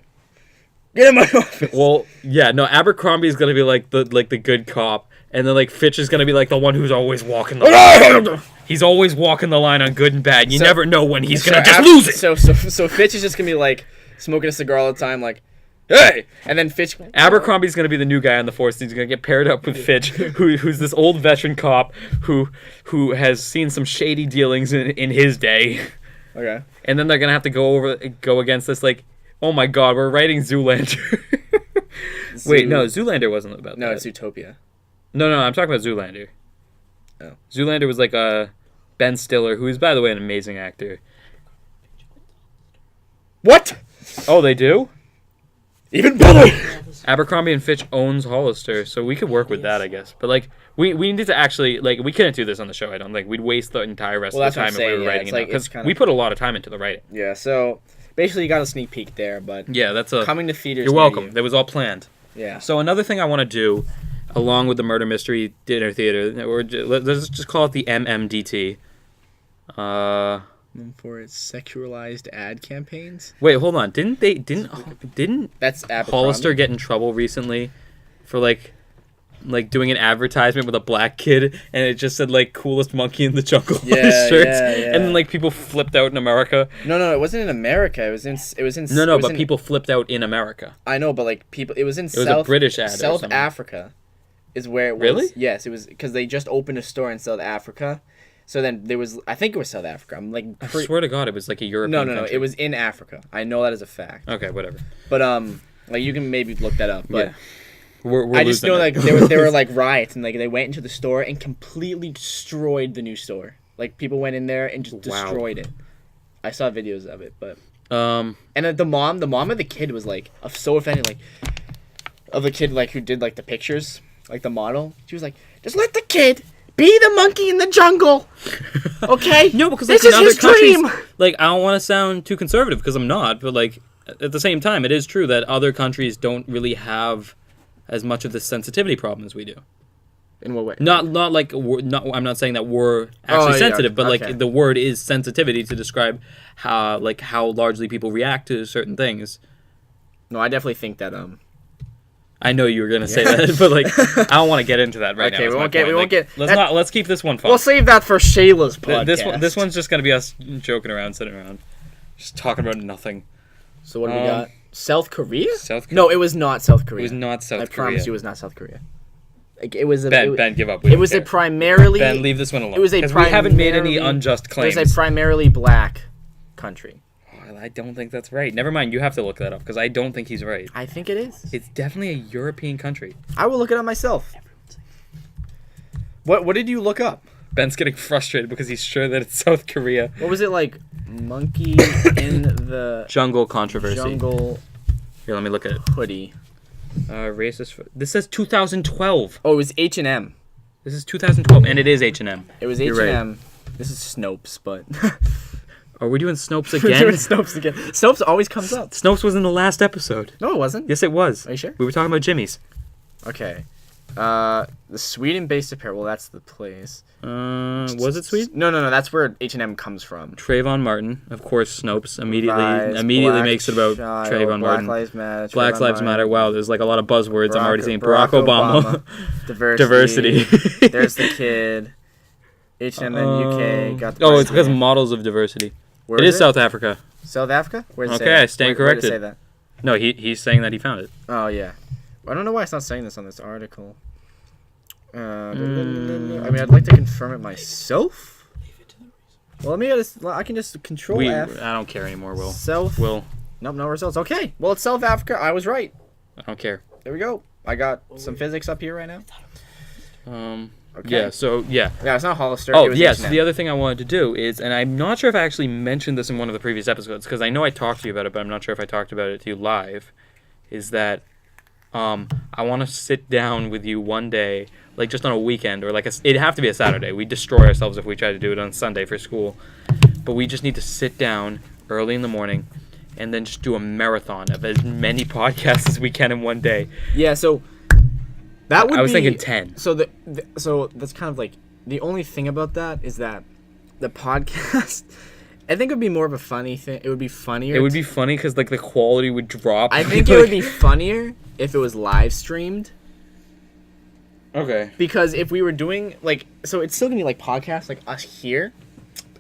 Get in my office. Well, yeah, no. Abercrombie's gonna be like the good cop, and then like Fitch is gonna be like the one who's always walking the line. He's always walking the line on good and bad. You never know when he's gonna just lose it. So Fitch is just gonna be like smoking a cigar all the time, like, hey, and then Fitch. Abercrombie's gonna be the new guy on the force. He's gonna get paired up with Fitch, who's this old veteran cop who has seen some shady dealings in his day. Okay. And then they're gonna have to go against this like. Oh my God, we're writing Zoolander. Wait, no, Zoolander wasn't about that. No, it's Zootopia. No, I'm talking about Zoolander. Oh. Zoolander was like Ben Stiller, who is, by the way, an amazing actor. What? Oh, they do? Even better! Abercrombie and Fitch owns Hollister, so we could work with that, I guess. But, like, we need to actually, like, we couldn't do this on the show, I don't think. We'd waste the entire rest of the time if we were writing it. Because we put a lot of time into the writing. Yeah, so... Basically, you got a sneak peek there, but yeah, that's coming to theaters. You're welcome. That was all planned. Yeah. So another thing I want to do, along with the murder mystery dinner theater, let's just call it the MMDT. Known for its sexualized ad campaigns. Wait, hold on. Didn't that's Hollister get in trouble recently for like doing an advertisement with a black kid, and it just said like coolest monkey in the jungle on his shirts, and then like people flipped out in America. No, it wasn't in America. It was in. But people flipped out in America. I know, but like people, it was in. It was a British ad. South Africa, is where it was. Really? Yes, it was because they just opened a store in South Africa. So then there was, I think it was South Africa. I'm like, I swear to God, it was like a European. No, it was in Africa. I know that as a fact. Okay, whatever. But like you can maybe look that up. But yeah. We're I just know like there were like riots and like they went into the store and completely destroyed the new store. Like people went in there and just destroyed it. I saw videos of it, but and the mom of the kid was like so offended, like of the kid like who did like the pictures, like the model. She was like, just let the kid be the monkey in the jungle, okay? No, because this like, is in his other dream. Countries, like I don't want to sound too conservative because I'm not, but like at the same time, it is true that other countries don't really have as much of the sensitivity problem as we do. In what way? Not like I'm not saying that we're actually sensitive, but like the word is sensitivity to describe how largely people react to certain things. No, I definitely think that I know you were gonna say that, but like I don't want to get into that right now. Okay, we won't get. Let's keep this one fun. We'll save that for Shayla's podcast. This one's just gonna be us joking around, sitting around, just talking about nothing. So what do we got? South Korea? South Korea? No, it was not South Korea. It was not South Korea. I promise you it was not South Korea. Like it was a Ben, give up. It was a primarily Ben, leave this one alone. It was a because we haven't made any unjust claims. It was a primarily black country. Oh, I don't think that's right. Never mind. You have to look that up because I don't think he's right. I think it is. It's definitely a European country. I will look it up myself. What did you look up? Ben's getting frustrated because he's sure that it's South Korea. What was it like? Monkey in the jungle controversy. Jungle. Here, let me look at it. Hoodie. Racist. This says 2012. Oh, it was H&M. This is 2012, and it is H&M. It was H&M. Right. This is Snopes, but. Are we doing Snopes again? We're doing Snopes again. Snopes always comes up. Snopes was in the last episode. No, it wasn't. Yes, it was. Are you sure? We were talking about Jimmy's. Okay. The Sweden-based apparel. Well, that's the place. Was it Sweden? No. That's where H&M comes from. Trayvon Martin, of course. Snopes immediately makes it about Trayvon Martin. Black Lives Matter. Black Lives Matter. Wow, there's like a lot of buzzwords. I'm already seeing Barack Obama. Diversity. There's the kid. H&M and UK got the. Oh, it's because models of diversity. Where it is South Africa. South Africa? Where does it okay, I stand corrected. Where does it say that? No, he's saying that he found it. Oh yeah. I don't know why it's not saying this on this article. I mean, I'd like to confirm it myself. Well, I can just control F. I don't care anymore, Will. Will. Nope, no results. Okay. Well, it's South Africa. I was right. I don't care. There we go. I got some physics up here right now. Okay. Yeah, so, yeah. Yeah, it's not Hollister. Oh, yes. The other thing I wanted to do is, and I'm not sure if I actually mentioned this in one of the previous episodes, because I know I talked to you about it, but I'm not sure if I talked about it to you live, is that I want to sit down with you one day, like just on a weekend, or like it'd have to be a Saturday. We destroy ourselves if we try to do it on Sunday for school. But we just need to sit down early in the morning and then just do a marathon of as many podcasts as we can in one day. Yeah, so that would be... I was thinking 10. So so that's kind of like... The only thing about that is that the podcast... I think it would be more of a funny thing. It would be funnier. It would be funny because like the quality would drop. I think it would be funnier if it was live streamed. Okay. Because if we were doing like, so it's still gonna be like podcasts, like us here.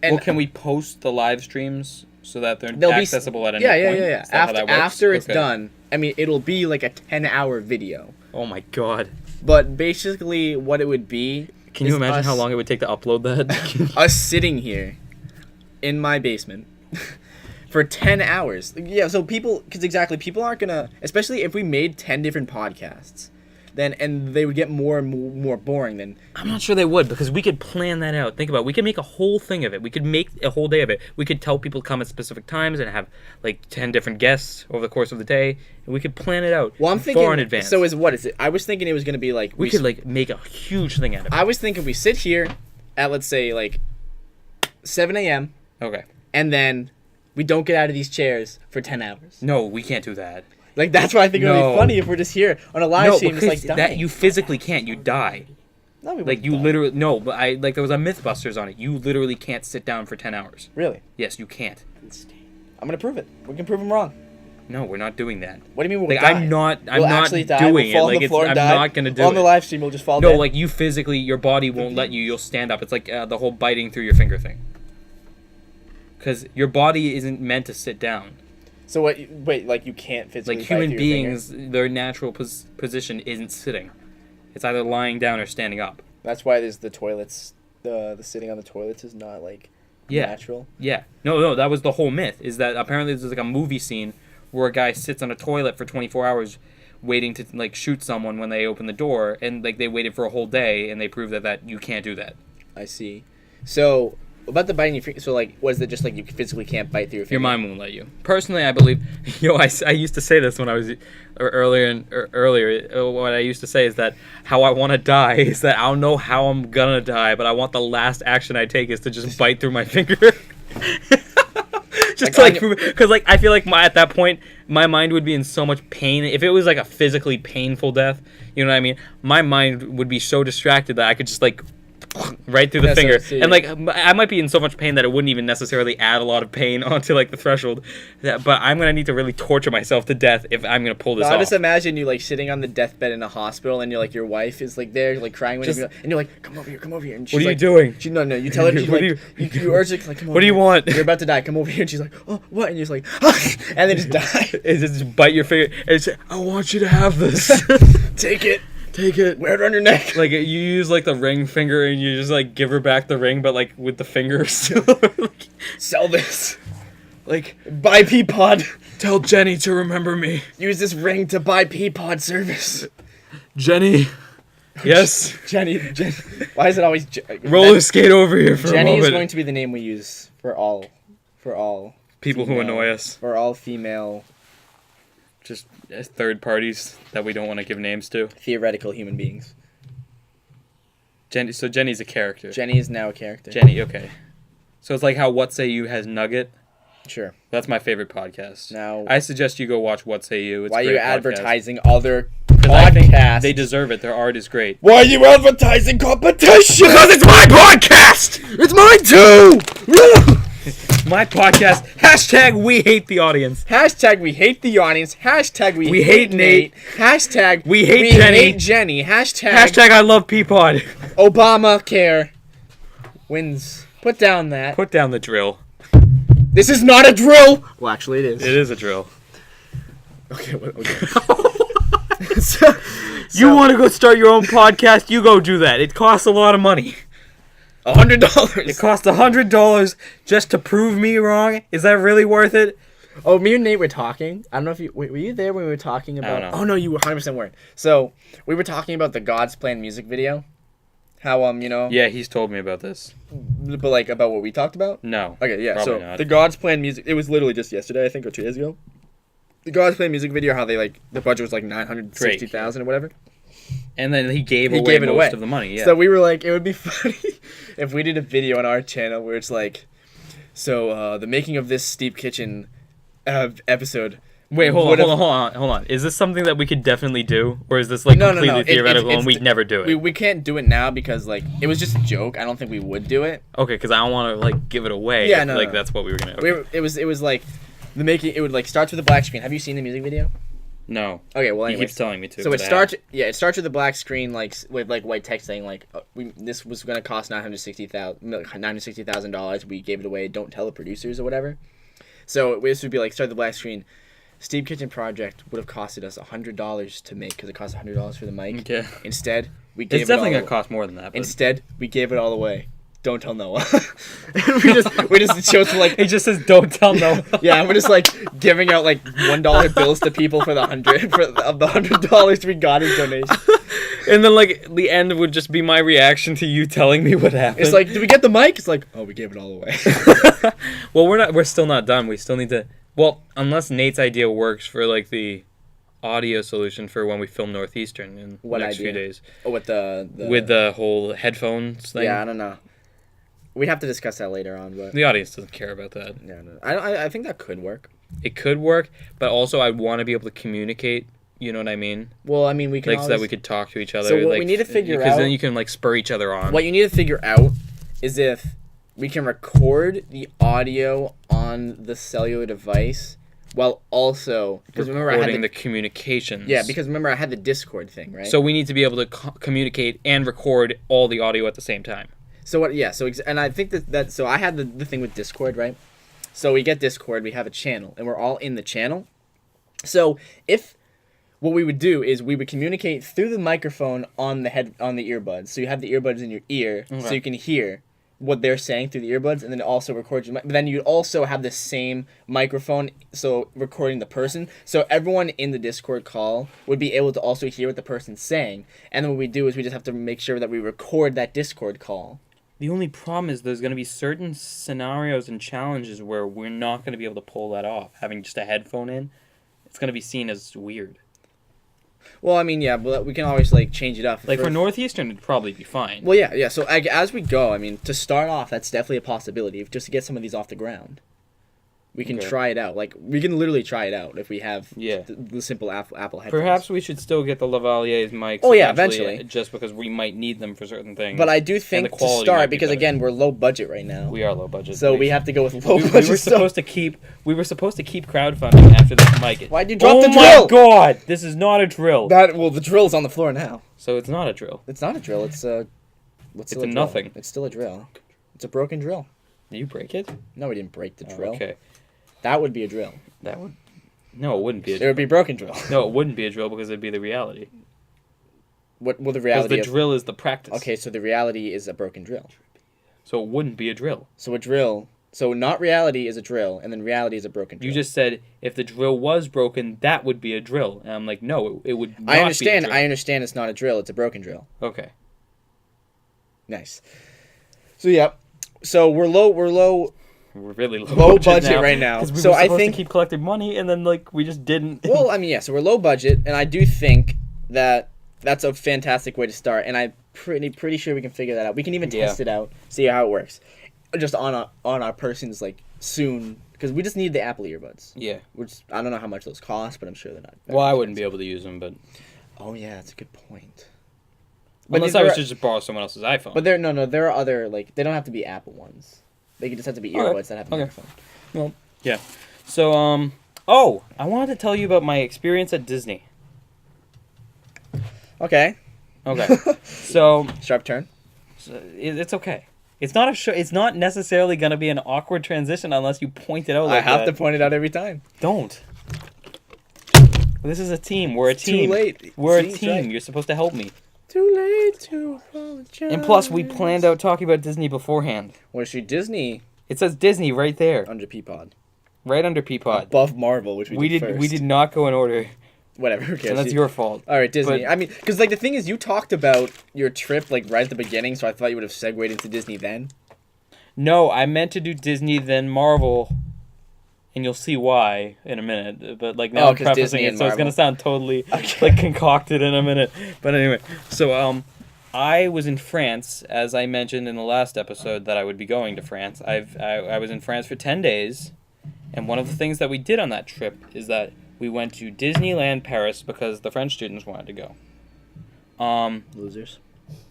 And can we post the live streams so that they'll accessible at any point? Yeah. After it's done, I mean, it'll be like a 10-hour video. Oh my god. But basically, what it would be. Can you imagine how long it would take to upload that? Us sitting here in my basement for 10 hours. Yeah, so people aren't gonna, especially if we made 10 different podcasts, and they would get more and more boring than. I'm not sure they would, because we could plan that out. Think about it. We could make a whole thing of it. We could make a whole day of it. We could tell people to come at specific times and have like 10 different guests over the course of the day, and we could plan it out far in advance. So what is it? I was thinking it was gonna be like we could like make a huge thing out of it. I was thinking we sit here at, let's say, like 7 a.m. Okay. And then we don't get out of these chairs for 10 hours. No, we can't do that. Like, that's why I think it would be funny if we're just here on a live stream, just like dying. That you physically can't. You die. No, we like, you literally... No, but there was a Mythbusters on it. You literally can't sit down for 10 hours. Really? Yes, you can't. I'm going to prove it. We can prove them wrong. No, we're not doing that. What do you mean we'll die? I'm not doing it. Like, I'm not going to do it. On the live stream, we'll just fall dead. No, like, you physically... Your body won't let you. You'll stand up. It's like the whole biting through your finger thing. Because your body isn't meant to sit down. So what? Wait, like you can't physically. Like human beings, their natural position isn't sitting; it's either lying down or standing up. That's why there's the toilets. The sitting on the toilets is not like natural. Yeah. No. That was the whole myth. Is that apparently there's like a movie scene where a guy sits on a toilet for 24 hours, waiting to like shoot someone when they open the door, and like they waited for a whole day, and they proved that you can't do that. I see. So. About the biting your finger, so like, was it just like you physically can't bite through your finger? Your mind won't let you. Personally, I believe. I used to say this when I was earlier. What I used to say is that how I want to die is that I don't know how I'm gonna die, but I want the last action I take is to just bite through my finger. Just like because like I feel like at that point my mind would be in so much pain. If it was like a physically painful death, you know what I mean? My mind would be so distracted that I could just like. Right through the finger, and like I might be in so much pain that it wouldn't even necessarily add a lot of pain onto like the threshold. But I'm gonna need to really torture myself to death if I'm gonna pull this off. I just imagine you like sitting on the deathbed in a hospital, and you're like your wife is like there, like crying when and you're like, come over here, and she's what are like, you doing? No, you tell her, she's like, you urge it, like, come over. What do you want? You're about to die. Come over here, and she's like, oh, what? And you're just like, ah, and then just die. It's just bite your finger and say, I want you to have this. Take it. Take it. Wear it on your neck. Like, you use, like, the ring finger and you just, like, give her back the ring, but, like, with the fingers. Sell this. Like, buy Peapod. Tell Jenny to remember me. Use this ring to buy Peapod service. Jenny. Yes? Jenny. Why is it always... Roller skate over here for a moment. Jenny is going to be the name we use for all people female, who annoy us. For all female... Just as third parties that we don't want to give names to. Theoretical human beings. So Jenny's a character. Jenny is now a character. Jenny, okay. So it's like how What Say You has Nugget. Sure. That's my favorite podcast. Now, I suggest you go watch What Say You. It's why a are great you podcast. advertising other I think podcasts? they deserve it. Their art is great. Why are you advertising competition? Because it's my podcast! It's mine too! My podcast. Hashtag we hate the audience. Hashtag we hate the audience. Hashtag we hate Nate. Hashtag we hate Jenny. Hate Jenny. Hashtag I love Peapod. Obamacare wins. Put down that. Put down the drill. This is not a drill! Well, actually it is. It is a drill. Okay. You want to go start your own podcast? You go do that. It costs a lot of money. $100. It costs $100 just to prove me wrong. Is that really worth it? Oh, me and Nate were talking. I don't know if you... Were you there when we were talking about... I don't know. Oh, no, you 100% weren't. So, we were talking about the God's Plan music video. How, you know... Yeah, he's told me about this. But, like, about what we talked about? No. Okay, yeah. Probably So, not. the God's Plan music... It was literally just yesterday, I think, or 2 days ago. The God's Plan music video, how they, like... The budget was, like, $960,000 or whatever. And then he gave away most of the money, yeah. So we were like, it would be funny if we did a video on our channel where it's like, so the making of this Steep Kitchen episode. Wait, hold on. Is this something that we could definitely do? Or is this, like, completely theoretical and we'd never do it? We can't do it now because, like, it was just a joke. I don't think we would do it. Okay, because I don't want to, like, give it away. Yeah, no, that's what we were going to... Okay. It was like, it would, like, start with a black screen. Have you seen the music video? No. Okay, well, He anyways. keeps telling me to. So it starts with a black screen, like, with, like, white text saying, like, this was going to cost $960,000. We gave it away. Don't tell the producers or whatever. So this would be, like, start the black screen. Steep Kitchen project would have costed us $100 to make because it cost $100 for the mic. Okay. Instead, we gave It's definitely going to cost more than that. But... Instead, we gave it all away. Don't tell Noah. we just chose to, like... He just says, don't tell Noah. Yeah, we're just, like, giving out, like, $1 bills to people for the $100 we got in donation. And then, like, the end would just be my reaction to you telling me what happened. It's like, did we get the mic? It's like, oh, we gave it all away. Well, we're still not done. We still need to... Well, unless Nate's idea works for, like, the audio solution for when we film Northeastern in the next few days. Oh, with the... With the whole headphones thing? Yeah, I don't know. We'd have to discuss that later on, but... The audience doesn't care about that. Yeah, no. I think that could work. It could work, but also I want to be able to communicate, you know what I mean? Well, I mean, we can so that we could talk to each other. So what like, we need to figure out... Because then you can, like, spur each other on. What you need to figure out is if we can record the audio on the cellular device while also... Because remember, I had the communications. Yeah, because remember, I had the Discord thing, right? So we need to be able to communicate and record all the audio at the same time. So what? Yeah. So and I think that so I had the thing with Discord, right? So we get Discord, we have a channel, and we're all in the channel. So if what we would do is we would communicate through the microphone on the earbuds. So you have the earbuds in your ear, so you can hear what they're saying through the earbuds, and then it also records your. But then you'd also have the same microphone, so recording the person. So everyone in the Discord call would be able to also hear what the person's saying. And then what we do is we just have to make sure that we record that Discord call. The only problem is there's going to be certain scenarios and challenges where we're not going to be able to pull that off. Having just a headphone in, it's going to be seen as weird. Well, I mean, yeah, but we can always, like, change it up. Like, for Northeastern, it'd probably be fine. Well, yeah. So, as we go, I mean, to start off, that's definitely a possibility, just to get some of these off the ground. We can try it out. Like, we can literally try it out if we have the simple Apple headphones. Perhaps we should still get the Lavalier's mics. Oh, yeah, eventually. Just because we might need them for certain things. But I do think to start, because, again, we're low budget right now. We are low budget. So we have to go with low budget. We were supposed to keep crowdfunding after this mic. Why'd you drop the drill? Oh, my God! This is not a drill. Well, the drill's on the floor now. So it's not a drill. It's not a drill. It's a... It's a nothing. It's still a drill. It's a broken drill. Did you break it? No, we didn't break the drill. Okay. That would be a drill. No, it wouldn't be a drill. It would be a broken drill. No, it wouldn't be a drill because it'd be the reality. What? Well, the Because reality. the drill is the practice. Okay, so the reality is a broken drill. So it wouldn't be a drill. So a drill. So not reality is a drill, and then reality is a broken drill. You just said if the drill was broken, that would be a drill. And I'm like, no, it would not I understand. be a drill. I understand it's not a drill. It's a broken drill. Okay. Nice. So yeah. So we're low. We're really Low budget right now. Because we So were I supposed think- to keep collecting money, and then like we just didn't. Well, I mean, yeah. So we're low budget, and I do think that that's a fantastic way to start. And I'm pretty sure we can figure that out. We can even test it out, see how it works, just on our persons like soon, because we just need the Apple earbuds. Yeah. Which I don't know how much those cost, but I'm sure they're not. Well, I wouldn't be able to use them, but Oh yeah, that's a good point. unless I was to just borrow someone else's iPhone. But there are other like they don't have to be Apple ones. They can just have to be earbuds that have a microphone. Well, yeah. So oh, I wanted to tell you about my experience at Disney. Okay. Okay. So Sharp turn. it's okay. It's not a show. It's not necessarily gonna be an awkward transition unless you point it out. Like I have that. to point it out every time. Don't. This is a team. We're a team. Too late. We're See, a it's team. right. You're supposed to help me. Too late to apologize. And plus, we planned out talking about Disney beforehand. Well, she Disney It says Disney right there, under Peapod. right under Peapod. Above Marvel, which we did first. We did not go in order, Whatever. Who cares? and that's your fault. All right, Disney. But- I mean, because like the thing is, you talked about your trip like right at the beginning, so I thought you would have segued into Disney then. No, I meant to do Disney then Marvel, and you'll see why in a minute. But like now I'm 'cause prefacing Disney it, and so it's gonna Marvel. sound totally Okay. like concocted in a minute. But anyway, so I was in France, as I mentioned in the last episode that I would be going to France. I was in France for 10 days, and one of the things that we did on that trip is that we went to Disneyland Paris because the French students wanted to go. Losers.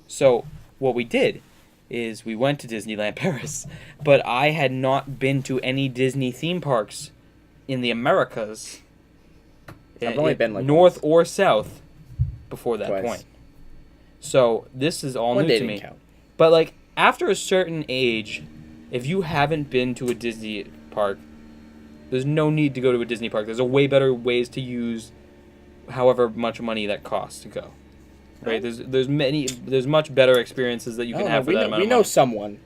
So what we did is we went to Disneyland Paris, but I had not been to any Disney theme parks in the Americas. I've only been like north once. or south before that Twice. point. So this is all One new day to didn't me. count. But like after a certain age, if you haven't been to a Disney park, there's no need to go to a Disney park. There's a way better ways to use however much money that costs to go. Right? There's much better experiences that you can have for that amount we of know money. someone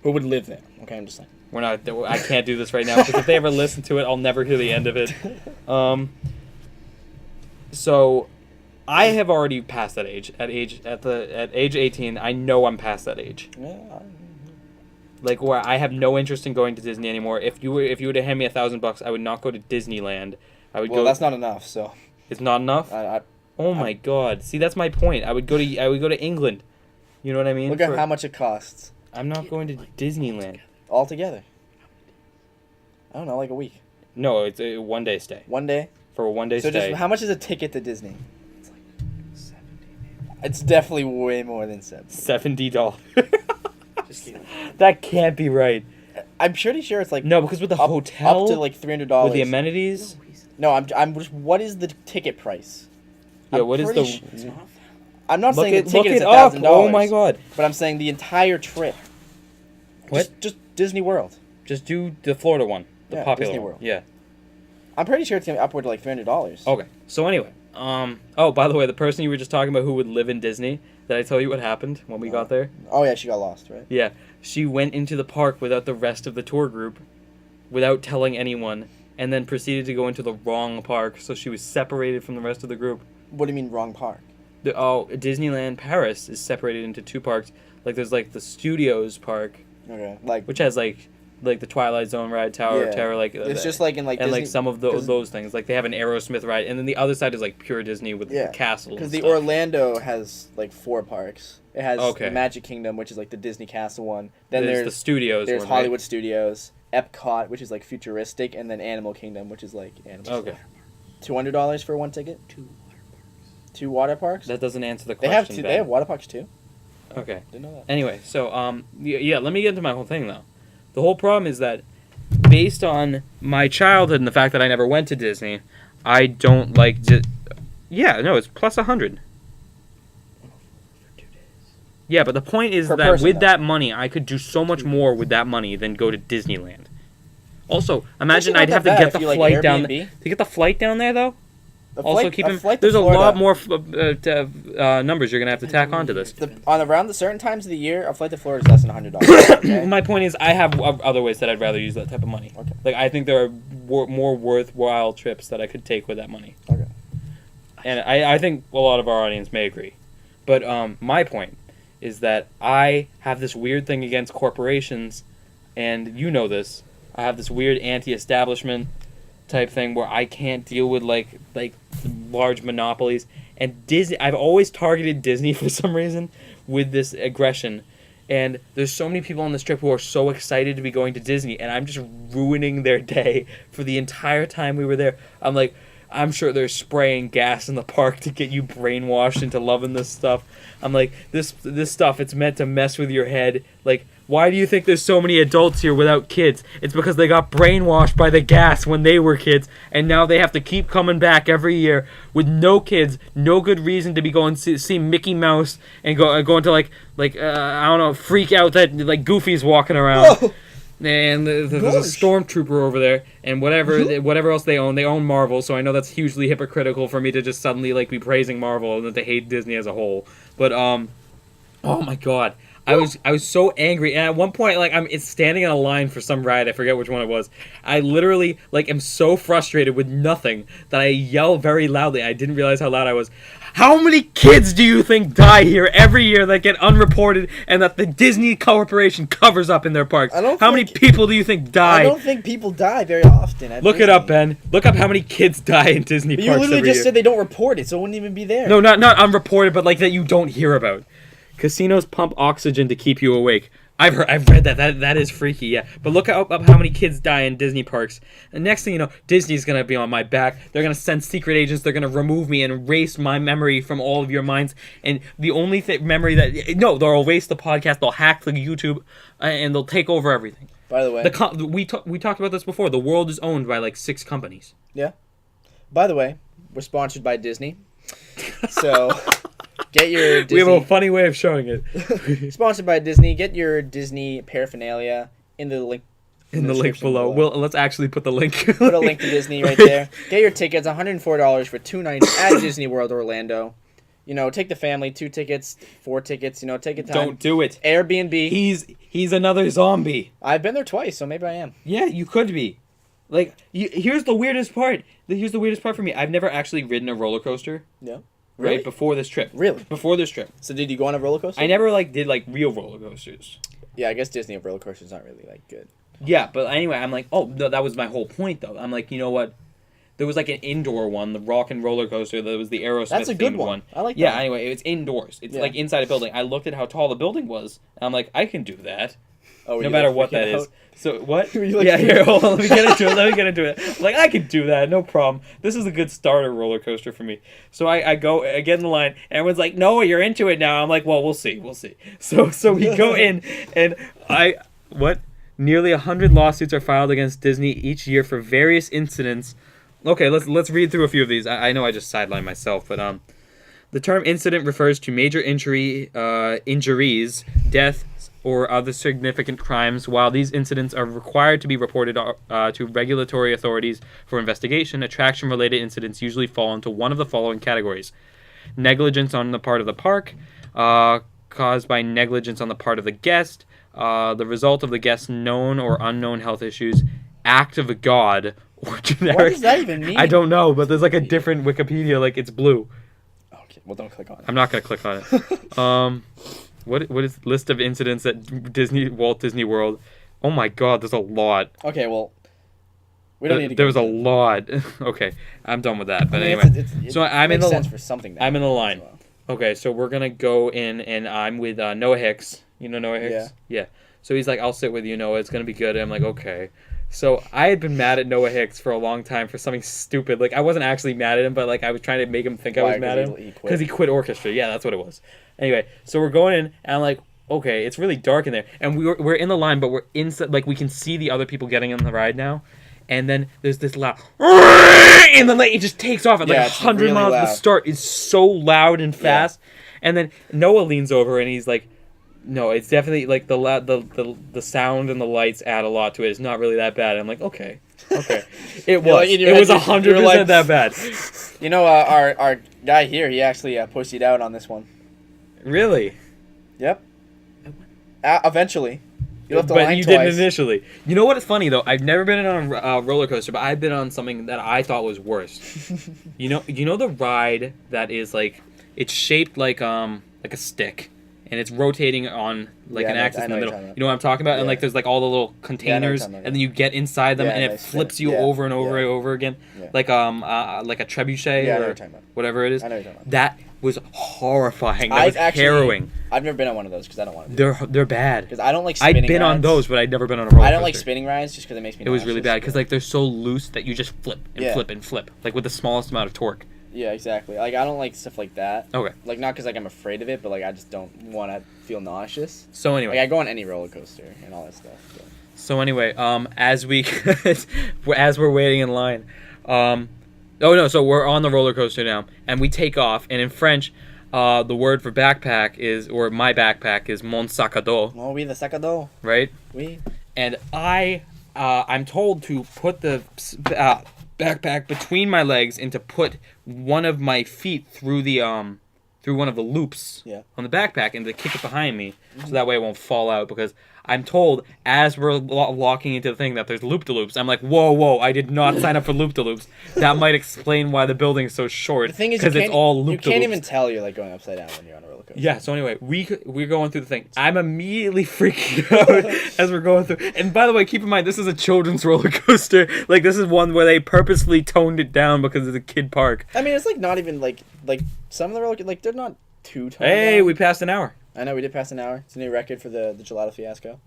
who would live there. Okay, I'm just saying. We're not. I can't do this right now because if they ever listen to it, I'll never hear the end of it. So, I have already passed that age. At age 18, I know I'm past that age. Yeah. Like where I have no interest in going to Disney anymore. If you were to hand me $1,000, I would not go to Disneyland. I would Well, go. that's not enough. So. It's not enough. Oh my God! See, that's my point. I would go to England. You know what I mean? Look at how much it costs I'm not going to Disneyland. altogether. I don't know, like a week. No, it's a 1-day stay. 1 day. For a 1-day So stay. just how much is a ticket to Disney? It's like 70. It's definitely way more than 70. $70. Just kidding. That can't be right. I'm pretty sure it's like No, because with the hotel, up to like $300 with the amenities. No, I'm just. What is the ticket price? Yeah, I'm what is pretty the? su- I'm not saying the Look ticket is it up. $1,000. Oh my God! But I'm saying the entire trip. What? Just Disney World. Just do the Florida one, the Yeah, popular Disney one. World. Yeah. I'm pretty sure it's gonna be upward to like $300. Okay. So anyway, oh, by the way, the person you were just talking about who would live in Disney, did I tell you what happened when we got there? Oh yeah, she got lost, right? Yeah, she went into the park without the rest of the tour group, without telling anyone, and then proceeded to go into the wrong park, so she was separated from the rest of the group. What do you mean wrong park? Disneyland Paris is separated into two parks. Like there's like the Studios park, Okay, like which has like the Twilight Zone ride, Tower of Terror, like it's just like in like and Disney, like some of those things. Like they have an Aerosmith ride, and then the other side is like pure Disney with the castles. Because and the stuff. Orlando has like 4 parks. It has Okay. the Magic Kingdom, which is like the Disney Castle one. Then there's the Studios. there's one, Hollywood right? Studios, Epcot, which is like futuristic, and then Animal Kingdom, which is like animals. Okay. $200 for one ticket. 2 water parks. That doesn't answer the They question. have two. Ben. They have water parks too. Okay. Didn't know that. Anyway, so yeah, let me get into my whole thing though. The whole problem is that based on my childhood and the fact that I never went to Disney, I don't like yeah, no, it's plus 100. Yeah, but the point is Per that person, with though. that money, I could do so much more with that money than go to Disneyland. Also, imagine not I'd have to that get bad the if you like flight down Airbnb. to get the flight down there though. Also, there's a lot more numbers you're gonna have to tack onto this. Around the certain times of the year, a flight to Florida is less than $100. Okay? My point is, I have other ways that I'd rather use that type of money. Okay. Like, I think there are more worthwhile trips that I could take with that money. Okay. And I think a lot of our audience may agree. But my point is that I have this weird thing against corporations, and you know this. I have this weird anti-establishment type thing where I can't deal with like large monopolies. And Disney, I've always targeted Disney for some reason with this aggression. And there's so many people on this trip who are so excited to be going to Disney, and I'm just ruining their day for the entire time we were there. I'm like, I'm sure they're spraying gas in the park to get you brainwashed into loving this stuff. I'm like, this stuff, it's meant to mess with your head. Like, why do you think there's so many adults here without kids? It's because they got brainwashed by the gas when they were kids, and now they have to keep coming back every year with no kids, no good reason to be going to see Mickey Mouse and going to like I don't know, freak out that like Goofy's walking around. Whoa. And there's a stormtrooper over there, and whatever else they own Marvel. So I know that's hugely hypocritical for me to just suddenly like be praising Marvel and that they hate Disney as a whole. But oh my god, I was so angry, and at one point like it's standing in a line for some ride. I forget which one it was. I literally like am so frustrated with nothing that I yell very loudly. I didn't realize how loud I was. How many kids do you think die here every year that get unreported and that the Disney Corporation covers up in their parks? How many people do you think die? I don't think people die very often. Look it up, Ben. Look up how many kids die in Disney parks every year. You literally just said they don't report it, so it wouldn't even be there. No, not unreported, but like that you don't hear about. Casinos pump oxygen to keep you awake. I've read that. That is freaky, yeah. But look up how many kids die in Disney parks. And next thing you know, Disney's going to be on my back. They're going to send secret agents. They're going to remove me and erase my memory from all of your minds. And the only memory that... No, they'll erase the podcast. They'll hack the YouTube. And they'll take over everything. By the way... we talked about this before. The world is owned by like 6 companies. Yeah. By the way, we're sponsored by Disney. So... Get your Disney... We have a funny way of showing it. Sponsored by Disney. Get your Disney paraphernalia in the link. In the link below. Let's actually put the link. Put a link to Disney right there. Get your tickets. $104 for 2 nights at Disney World Orlando. You know, take the family. 2 tickets, 4 tickets. You know, take your time. Don't do it. Airbnb. He's another zombie. I've been there twice, so maybe I am. Yeah, you could be. Like, here's the weirdest part. Here's the weirdest part for me. I've never actually ridden a roller coaster. Yeah. Right Really? Before this trip. Really? Before this trip. So did you go on a roller coaster? I never did real roller coasters. Yeah, I guess Disney roller coasters aren't really good. Yeah, but anyway, I'm like, oh, no, that was my whole point though. I'm like, you know what? There was like an indoor one, the Rock and Roller Coaster. That was the Aerosmith. That's a good themed one. I like that. Yeah. Anyway, it's indoors. It's like inside a building. I looked at how tall the building was, and I'm like, I can do that. Oh, no matter what that is. So what? Like, yeah, here, hold on. Let me get into it. Like, I can do that, no problem. This is a good starter roller coaster for me. So I get in the line, and everyone's like, no, you're into it now. I'm like, well, we'll see. So we go in, and Nearly 100 lawsuits are filed against Disney each year for various incidents. Okay, let's read through a few of these. I know I just sidelined myself, but the term incident refers to major injuries, death, or other significant crimes. While these incidents are required to be reported to regulatory authorities for investigation, attraction-related incidents usually fall into one of the following categories. Negligence on the part of the park, caused by negligence on the part of the guest, the result of the guest's known or unknown health issues, act of a god, or generic... What does that even mean? I don't know, but there's like a different Wikipedia, like it's blue. Okay, well don't click on it. I'm not going to click on it. What is list of incidents at Walt Disney World? Oh my god, there's a lot. Okay, well, we don't need to. There was a lot. Okay, I'm done with that. But anyway, so I'm in the sense for something. I'm in the line. Well. Okay, so we're gonna go in, and I'm with Noah Hicks. You know Noah Hicks? Yeah. So he's like, I'll sit with you, Noah. It's gonna be good. And I'm like, okay. So I had been mad at Noah Hicks for a long time for something stupid. Like, I wasn't actually mad at him, but like I was trying to make him think I was mad at him because he quit orchestra. Yeah, that's what it was. Anyway, so we're going in, and I'm like, okay, it's really dark in there, and we're in the line, but we're inside. Like, we can see the other people getting on the ride now, and then there's this loud, and then like it just takes off at like 100 really miles. Loud. The start is so loud and fast, and then Noah leans over and he's like, no, it's definitely like the sound and the lights add a lot to it. It's not really that bad. I'm like, okay. Okay. It was. like, in your It was head, 100% you're like- that bad. You know, our guy here, he actually pussied out on this one. Really? Yep. Eventually. You left the But line you twice. didn't initially. You know what is funny though? I've never been on a roller coaster, but I've been on something that I thought was worse. You know the ride that is like it's shaped like a stick, and it's rotating on like an axis in the middle. You know what I'm talking about? Yeah. And like there's like all the little containers, and then you get inside them, and it flips you over and over and over again, like a trebuchet or whatever it is. I know what you're talking about. That was horrifying. That was harrowing. I've never been on one of those because I don't want to. They're bad. Because I don't like spinning I've been rides. on those, but I'd never been on a roller coaster. I don't like spinning rides just because it makes me. It was really bad because like they're so loose that you just flip and flip and flip, like with the smallest amount of torque. Yeah, exactly. Like I don't like stuff like that. Okay. Like not because like I'm afraid of it, but like I just don't want to feel nauseous. So anyway, like I go on any roller coaster and all that stuff. But. So anyway, as we're waiting in line, so we're on the roller coaster now, and we take off, and in French, the word for backpack my backpack is mon sac à dos. Oh, oui, the sac à dos. Right. Oui. And I'm told to put the backpack between my legs and to put one of my feet through one of the loops on the backpack and to kick it behind me so that way it won't fall out, because I'm told as we're walking into the thing that there's loop-de-loops. I'm like, whoa, I did not sign up for loop-de-loops. That might explain why the building is so short. The thing is, because it's all loop-de-loops. You can't even tell you're like going upside down when you're on a roller coaster. Yeah, so anyway, we're going through the thing. I'm immediately freaking out as we're going through. And by the way, keep in mind, this is a children's roller coaster. Like, this is one where they purposefully toned it down because it's a kid park. I mean, it's like not even like some of the roller like they're not too toned Hey, down. we passed an hour. I know we did pass an hour. It's a new record for the Gelato Fiasco,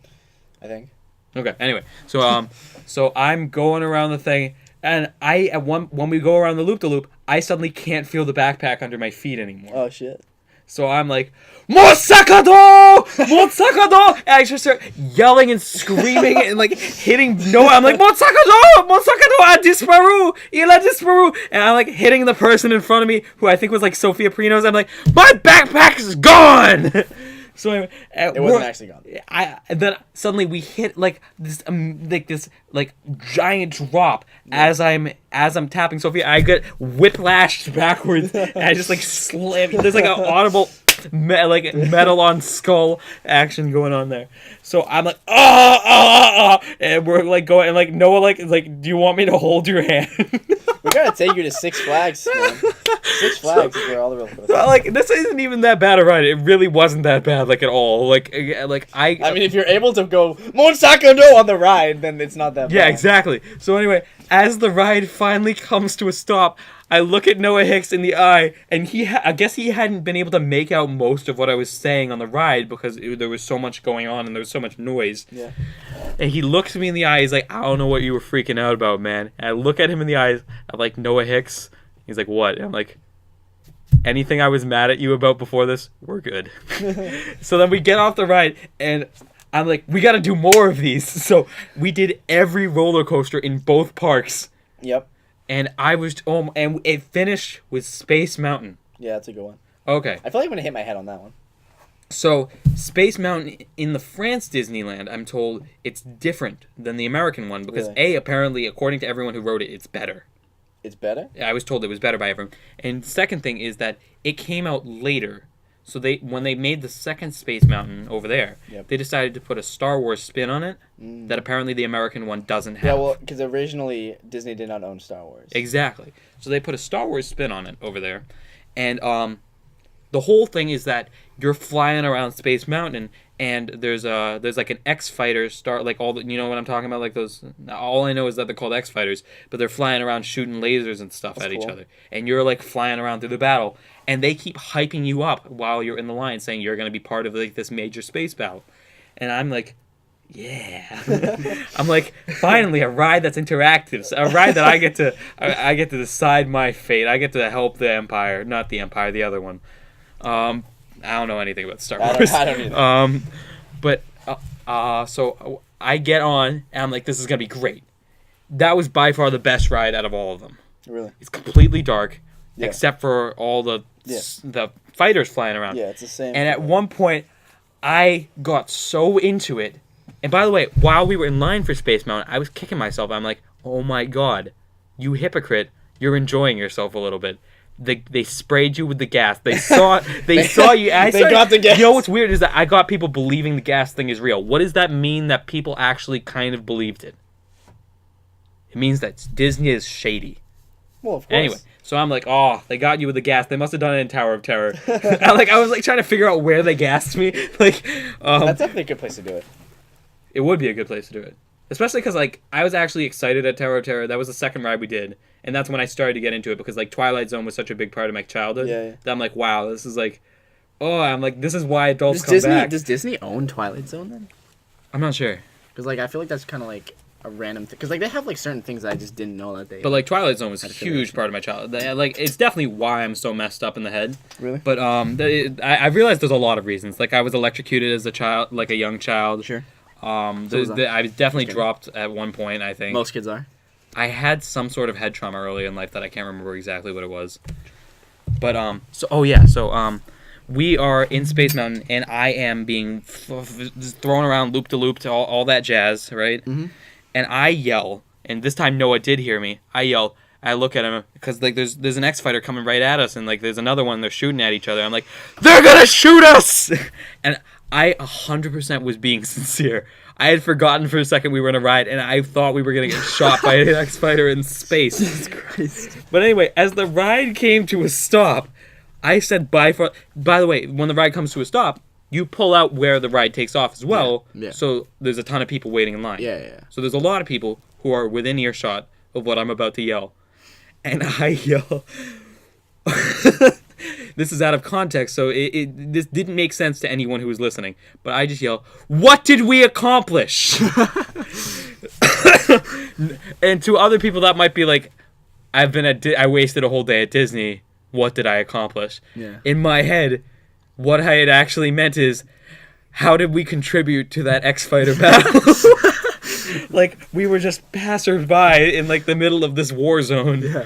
I think. Okay. Anyway, so so I'm going around the thing, and when we go around the loop, I suddenly can't feel the backpack under my feet anymore. Oh shit! So I'm like, mon sac à dos, mon sac à dos, and I just start yelling and screaming and like hitting I'm like, mon sac à dos a disparu, il a disparu, and I'm like hitting the person in front of me who I think was like Sophia Prino's. I'm like, my backpack is gone. So anyway, it wasn't actually gone. Then suddenly we hit like this giant drop as I'm tapping Sophia. I get whiplashed backwards and I just like slam. There's like an audible metal on skull action going on there. So I'm like and we're like going and like Noah is like, do you want me to hold your hand? We gotta take you to Six Flags, man. Six Flags is where all the real coasters. Like, this isn't even that bad a ride. It really wasn't that bad, like at all. I mean, if you're able to go Mon sac à dos on the ride, then it's not that bad. Yeah, exactly. So anyway, as the ride finally comes to a stop, I look at Noah Hicks in the eye, and I guess he hadn't been able to make out most of what I was saying on the ride because there was so much going on and there was so much noise. Yeah. And he looks me in the eye. He's like, I don't know what you were freaking out about, man. And I look at him in the eyes. I'm like, Noah Hicks. He's like, what? And I'm like, anything I was mad at you about before this, we're good. So then we get off the ride, and I'm like, we got to do more of these. So we did every roller coaster in both parks. Yep. And and it finished with Space Mountain. Yeah, that's a good one. Okay. I feel like I'm gonna hit my head on that one. So Space Mountain in the France Disneyland, I'm told it's different than the American one because apparently, according to everyone who wrote it, it's better. It's better? I was told it was better by everyone. And second thing is that it came out later. So when they made the second Space Mountain over there, they decided to put a Star Wars spin on it that apparently the American one doesn't have. Yeah, well, because originally Disney did not own Star Wars. Exactly. So they put a Star Wars spin on it over there. And the whole thing is that you're flying around Space Mountain, and there's like an X-Fighter like all the, you know what I'm talking about, like those. All I know is that they're called X-Fighters, but they're flying around shooting lasers and stuff at each other, and you're like flying around through the battle, and they keep hyping you up while you're in the line, saying you're gonna be part of like this major space battle, and I'm like, yeah. I'm like, finally a ride that's interactive, a ride that I get to decide my fate. I get to help the Empire, not the Empire, the other one. I don't know anything about Star Wars. I don't either. But so I get on, and I'm like, this is gonna be great. That was by far the best ride out of all of them. Really? It's completely dark, except for all the fighters flying around. Yeah, it's the same. And at one point, I got so into it. And by the way, while we were in line for Space Mountain, I was kicking myself. I'm like, oh my god, you hypocrite, you're enjoying yourself a little bit. They sprayed you with the gas. They saw you. They got the gas. You know what's weird is that I got people believing the gas thing is real. What does that mean that people actually kind of believed it? It means that Disney is shady. Well, of course. Anyway, so I'm like, oh, they got you with the gas. They must have done it in Tower of Terror. I was like trying to figure out where they gassed me. That's definitely a good place to do it. It would be a good place to do it. Especially because, like, I was actually excited at Tower of Terror. That was the second ride we did. And that's when I started to get into it because, like, Twilight Zone was such a big part of my childhood. Yeah. That I'm like, wow, this is like... Oh, I'm like, this is why adults come back. Does Disney own Twilight Zone then? I'm not sure. Because, like, I feel like that's kind of, like, a random thing. Because, like, they have, like, certain things that I just didn't know that they... But, like, Twilight Zone was a huge part of my childhood. Like, it's definitely why I'm so messed up in the head. Really? But, I realized there's a lot of reasons. Like, I was electrocuted as a child, like a young child. Sure. I was definitely dropped at one point, I think. Most kids are. I had some sort of head trauma early in life that I can't remember exactly what it was. But, we are in Space Mountain, and I am being thrown around loop-de-loop to all that jazz, right? Mm-hmm. And I yell, and this time Noah did hear me. I yell, I look at him, because, like, there's an X-Fighter coming right at us, and, like, there's another one, they're shooting at each other. I'm like, they're gonna shoot us! And I 100% was being sincere. I had forgotten for a second we were in a ride, and I thought we were going to get shot by an X-Fighter in space. Jesus Christ. But anyway, as the ride came to a stop, I said bye for... By the way, when the ride comes to a stop, you pull out where the ride takes off as well, Yeah. so there's a ton of people waiting in line. Yeah. So there's a lot of people who are within earshot of what I'm about to yell. And I yell... This is out of context, so this didn't make sense to anyone who was listening. But I just yell, "What did we accomplish?" And to other people, that might be like, I wasted a whole day at Disney. What did I accomplish? Yeah. In my head, what I had actually meant is, how did we contribute to that X-Fighter battle? Like, we were just passersby in, like, the middle of this war zone. Yeah.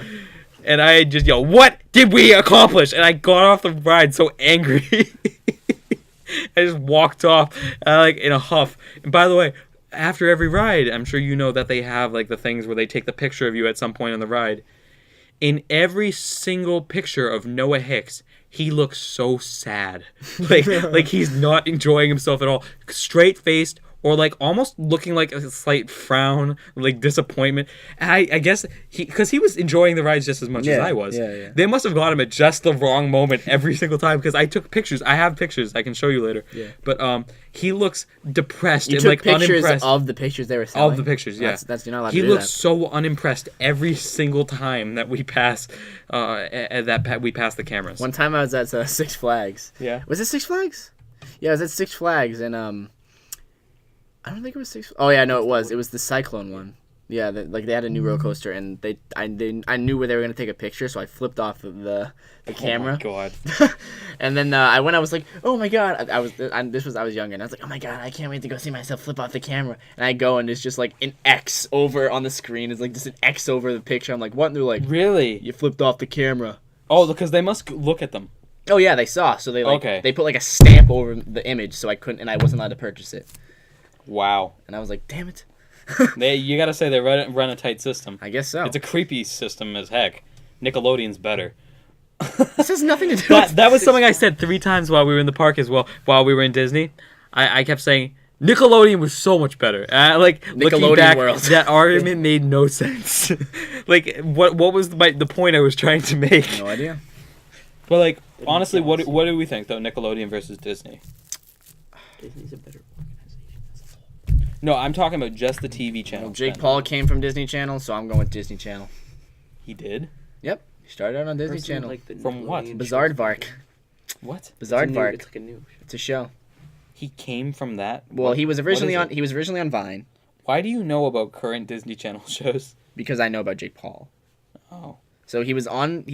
And I just yelled, "What did we accomplish?" And I got off the ride so angry. I just walked off, like, in a huff. And by the way, after every ride, I'm sure you know that they have, like, the things where they take the picture of you at some point on the ride. In every single picture of Noah Hicks, he looks so sad. Like he's not enjoying himself at all. Straight-faced, or, like, almost looking like a slight frown, like disappointment. And I guess because he was enjoying the rides just as much as I was. Yeah. They must have got him at just the wrong moment every single time, because I took pictures. I have pictures I can show you later. Yeah. But he looks depressed You and, took like, pictures unimpressed. of the pictures they were selling? Of the pictures, yeah. That's you're not allowed He to do looks that. so unimpressed every single time that we pass we pass the cameras. One time I was at Six Flags. Yeah. Was it Six Flags? Yeah, I was at Six Flags, and I don't think it was Six. Oh yeah, no, it was. It was the Cyclone one. Yeah, they had a new roller coaster, and I knew where they were gonna take a picture, so I flipped off the camera. Oh my god. And then I was like, oh my god, I was younger, and I was like, oh my god, I can't wait to go see myself flip off the camera. And I go, and it's just like an X over on the screen. It's like just an X over the picture. I'm like, what? And they're like, Really? you flipped off the camera. Oh, because they must look at them. Oh yeah, they saw. So they Okay. put like a stamp over the image, so I wasn't allowed to purchase it. Wow. And I was like, damn it. You gotta say they run a tight system. I guess so. It's a creepy system as heck. Nickelodeon's better. This has nothing to do with That was something I said 3 times while we were in the park as well. While we were in Disney, I kept saying Nickelodeon was so much better. Like, looking Nickelodeon back, World. that argument made no sense. Like, what was the point I was trying to make? No idea. But, like, honestly, what do we think though? Nickelodeon versus Disney. Disney's a better organization. No, I'm talking about just the TV channel. Well, Jake Paul came from Disney Channel, so I'm going with Disney Channel. He did? Yep. He started out on Disney Channel. Like the From what? Nickelodeon Bizaardvark. What? Bizaardvark. It's like a new. It's a show. He came from that? Well, he was originally What is on Vine, Why do you know about current Disney Channel shows? because I know about Jake Paul. Oh. So he was on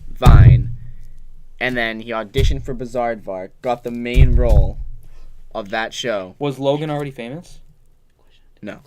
Vine, and then he auditioned for Bizaardvark, got the main role of that show. Was Logan already famous? No.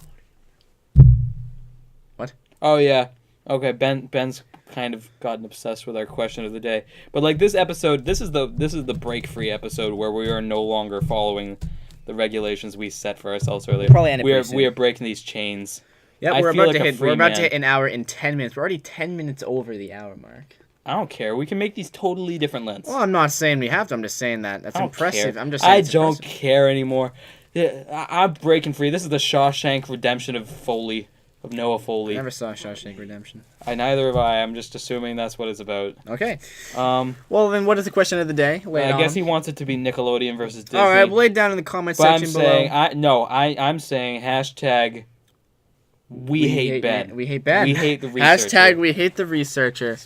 Oh yeah. Okay, Ben's kind of gotten obsessed with our question of the day. But like this episode, this is the break-free episode where we are no longer following the regulations we set for ourselves earlier. Probably end it we are pretty soon. we are breaking these chains. Yeah, I we're feel about like to a hit. free We're about man. to hit an hour in 10 minutes. We're already 10 minutes over the hour mark. I don't care. We can make these totally different lengths. Well, I'm not saying we have to. I'm just saying that. That's I don't impressive. care. I'm just saying I it's don't impressive. care anymore. Yeah, I'm breaking free. This is the Shawshank Redemption of Foley, of Noah I Foley. never saw Shawshank Redemption. Neither have I. I'm just assuming that's what it's about. Okay. Um, Well, then what is the question of the day? I guess he wants it to be Nickelodeon versus Disney. All right, well, lay it down in the comment But I'm section saying, below. I'm saying hashtag we hate Ben. We hate Ben. We hate the researcher. Hashtag we hate the researcher.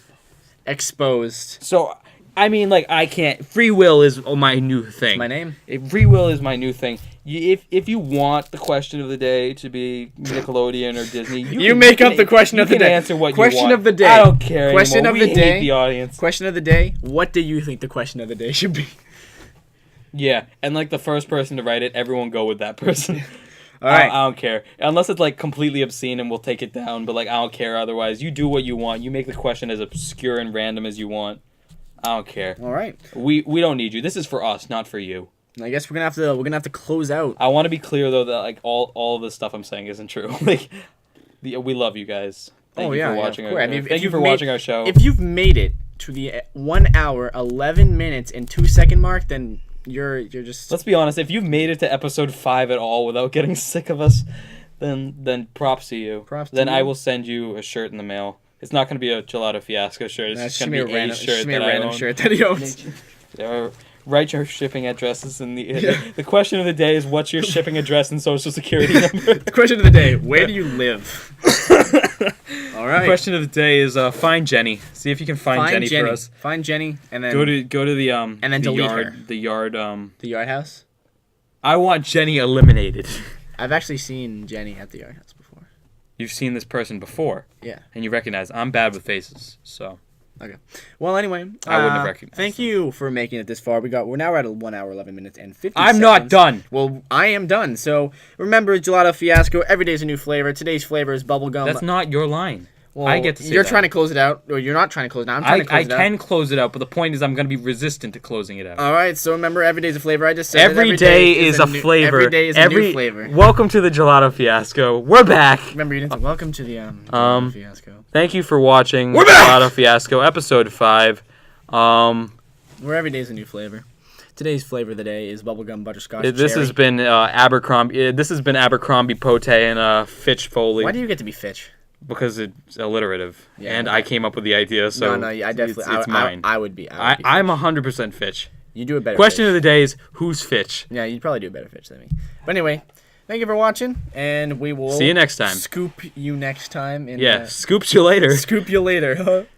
Exposed. So, I mean, like, I can't. Free will is my new thing. My name. Free will is my new thing. If you want the question of the day to be Nickelodeon or Disney, You make up the question of the You can day. answer what Question you want. of the day. I don't care Question anymore. of We the day. hate the audience. Question of the day. What do you think the question of the day should be? Yeah, and like the first person to write it, everyone go with that person. All right. I don't care. Unless it's like completely obscene and we'll take it down, but like I don't care otherwise. You do what you want. You make the question as obscure and random as you want. I don't care. All right. We don't need you. This is for us, not for you. I guess we're gonna have to close out. I want to be clear though that like all of the stuff I'm saying isn't true. Like we love you guys. Thank you for watching of course. our If thank you you've for made- watching our show. If you've made it to the 1 hour 11 minutes and 2 second mark, then you're just. Let's be honest, if you've made it to episode 5 at all without getting sick of us, then props to you. Props to then I you. will send you a shirt in the mail. It's not going to be a Gelato Fiasco shirt. It's just going to be a shirt that I own. shirt that he owns. Write your shipping addresses in the question of the day is what's your shipping address and social security number. The question of the day: where do you live? All right. The question of the day is find Jenny. See if you can find Jenny for us. Find Jenny and then Go to the and then the delete yard her. the yard the yard house. I want Jenny eliminated. I've actually seen Jenny at the yard house before. You've seen this person before. Yeah. And you recognize I'm bad with faces, so Okay. Well, anyway, I wouldn't have recognized Thank you for making it this far. We're now at 1 hour 11 minutes and 50 I'm seconds. not done. Well, I am done. So remember, Gelato Fiasco. Every day's a new flavor. Today's flavor is bubblegum. That's not your line. Well, I get to say You're that. trying to close it out, or you're not trying to close it out. I'm trying to close it out. I can close it out, but the point is I'm going to be resistant to closing it out. All right. So remember, every day's a flavor. I just said it. Every day is a flavor. Every day is a new flavor. Welcome to the Gelato Fiasco. We're back. Remember, you didn't say, welcome to the Gelato Fiasco. Thank you for watching We're back! Gelato Fiasco episode 5. Where every day is a new flavor. Today's flavor of the day is bubblegum butterscotch This cherry. has been Abercrombie. This has been Abercrombie, Pottey, and Fitch Foley. Why do you get to be Fitch? Because it's alliterative, Yeah, and no. I came up with the idea. So no, I definitely. it's mine. I would be. I'm 100% Fitch. You do a better. Question Fitch. of the day is who's Fitch? Yeah, you'd probably do a better Fitch than me. But anyway, thank you for watching, and we will See you next time. Scoop you next time. Yeah, scoops you later. Scoop you later.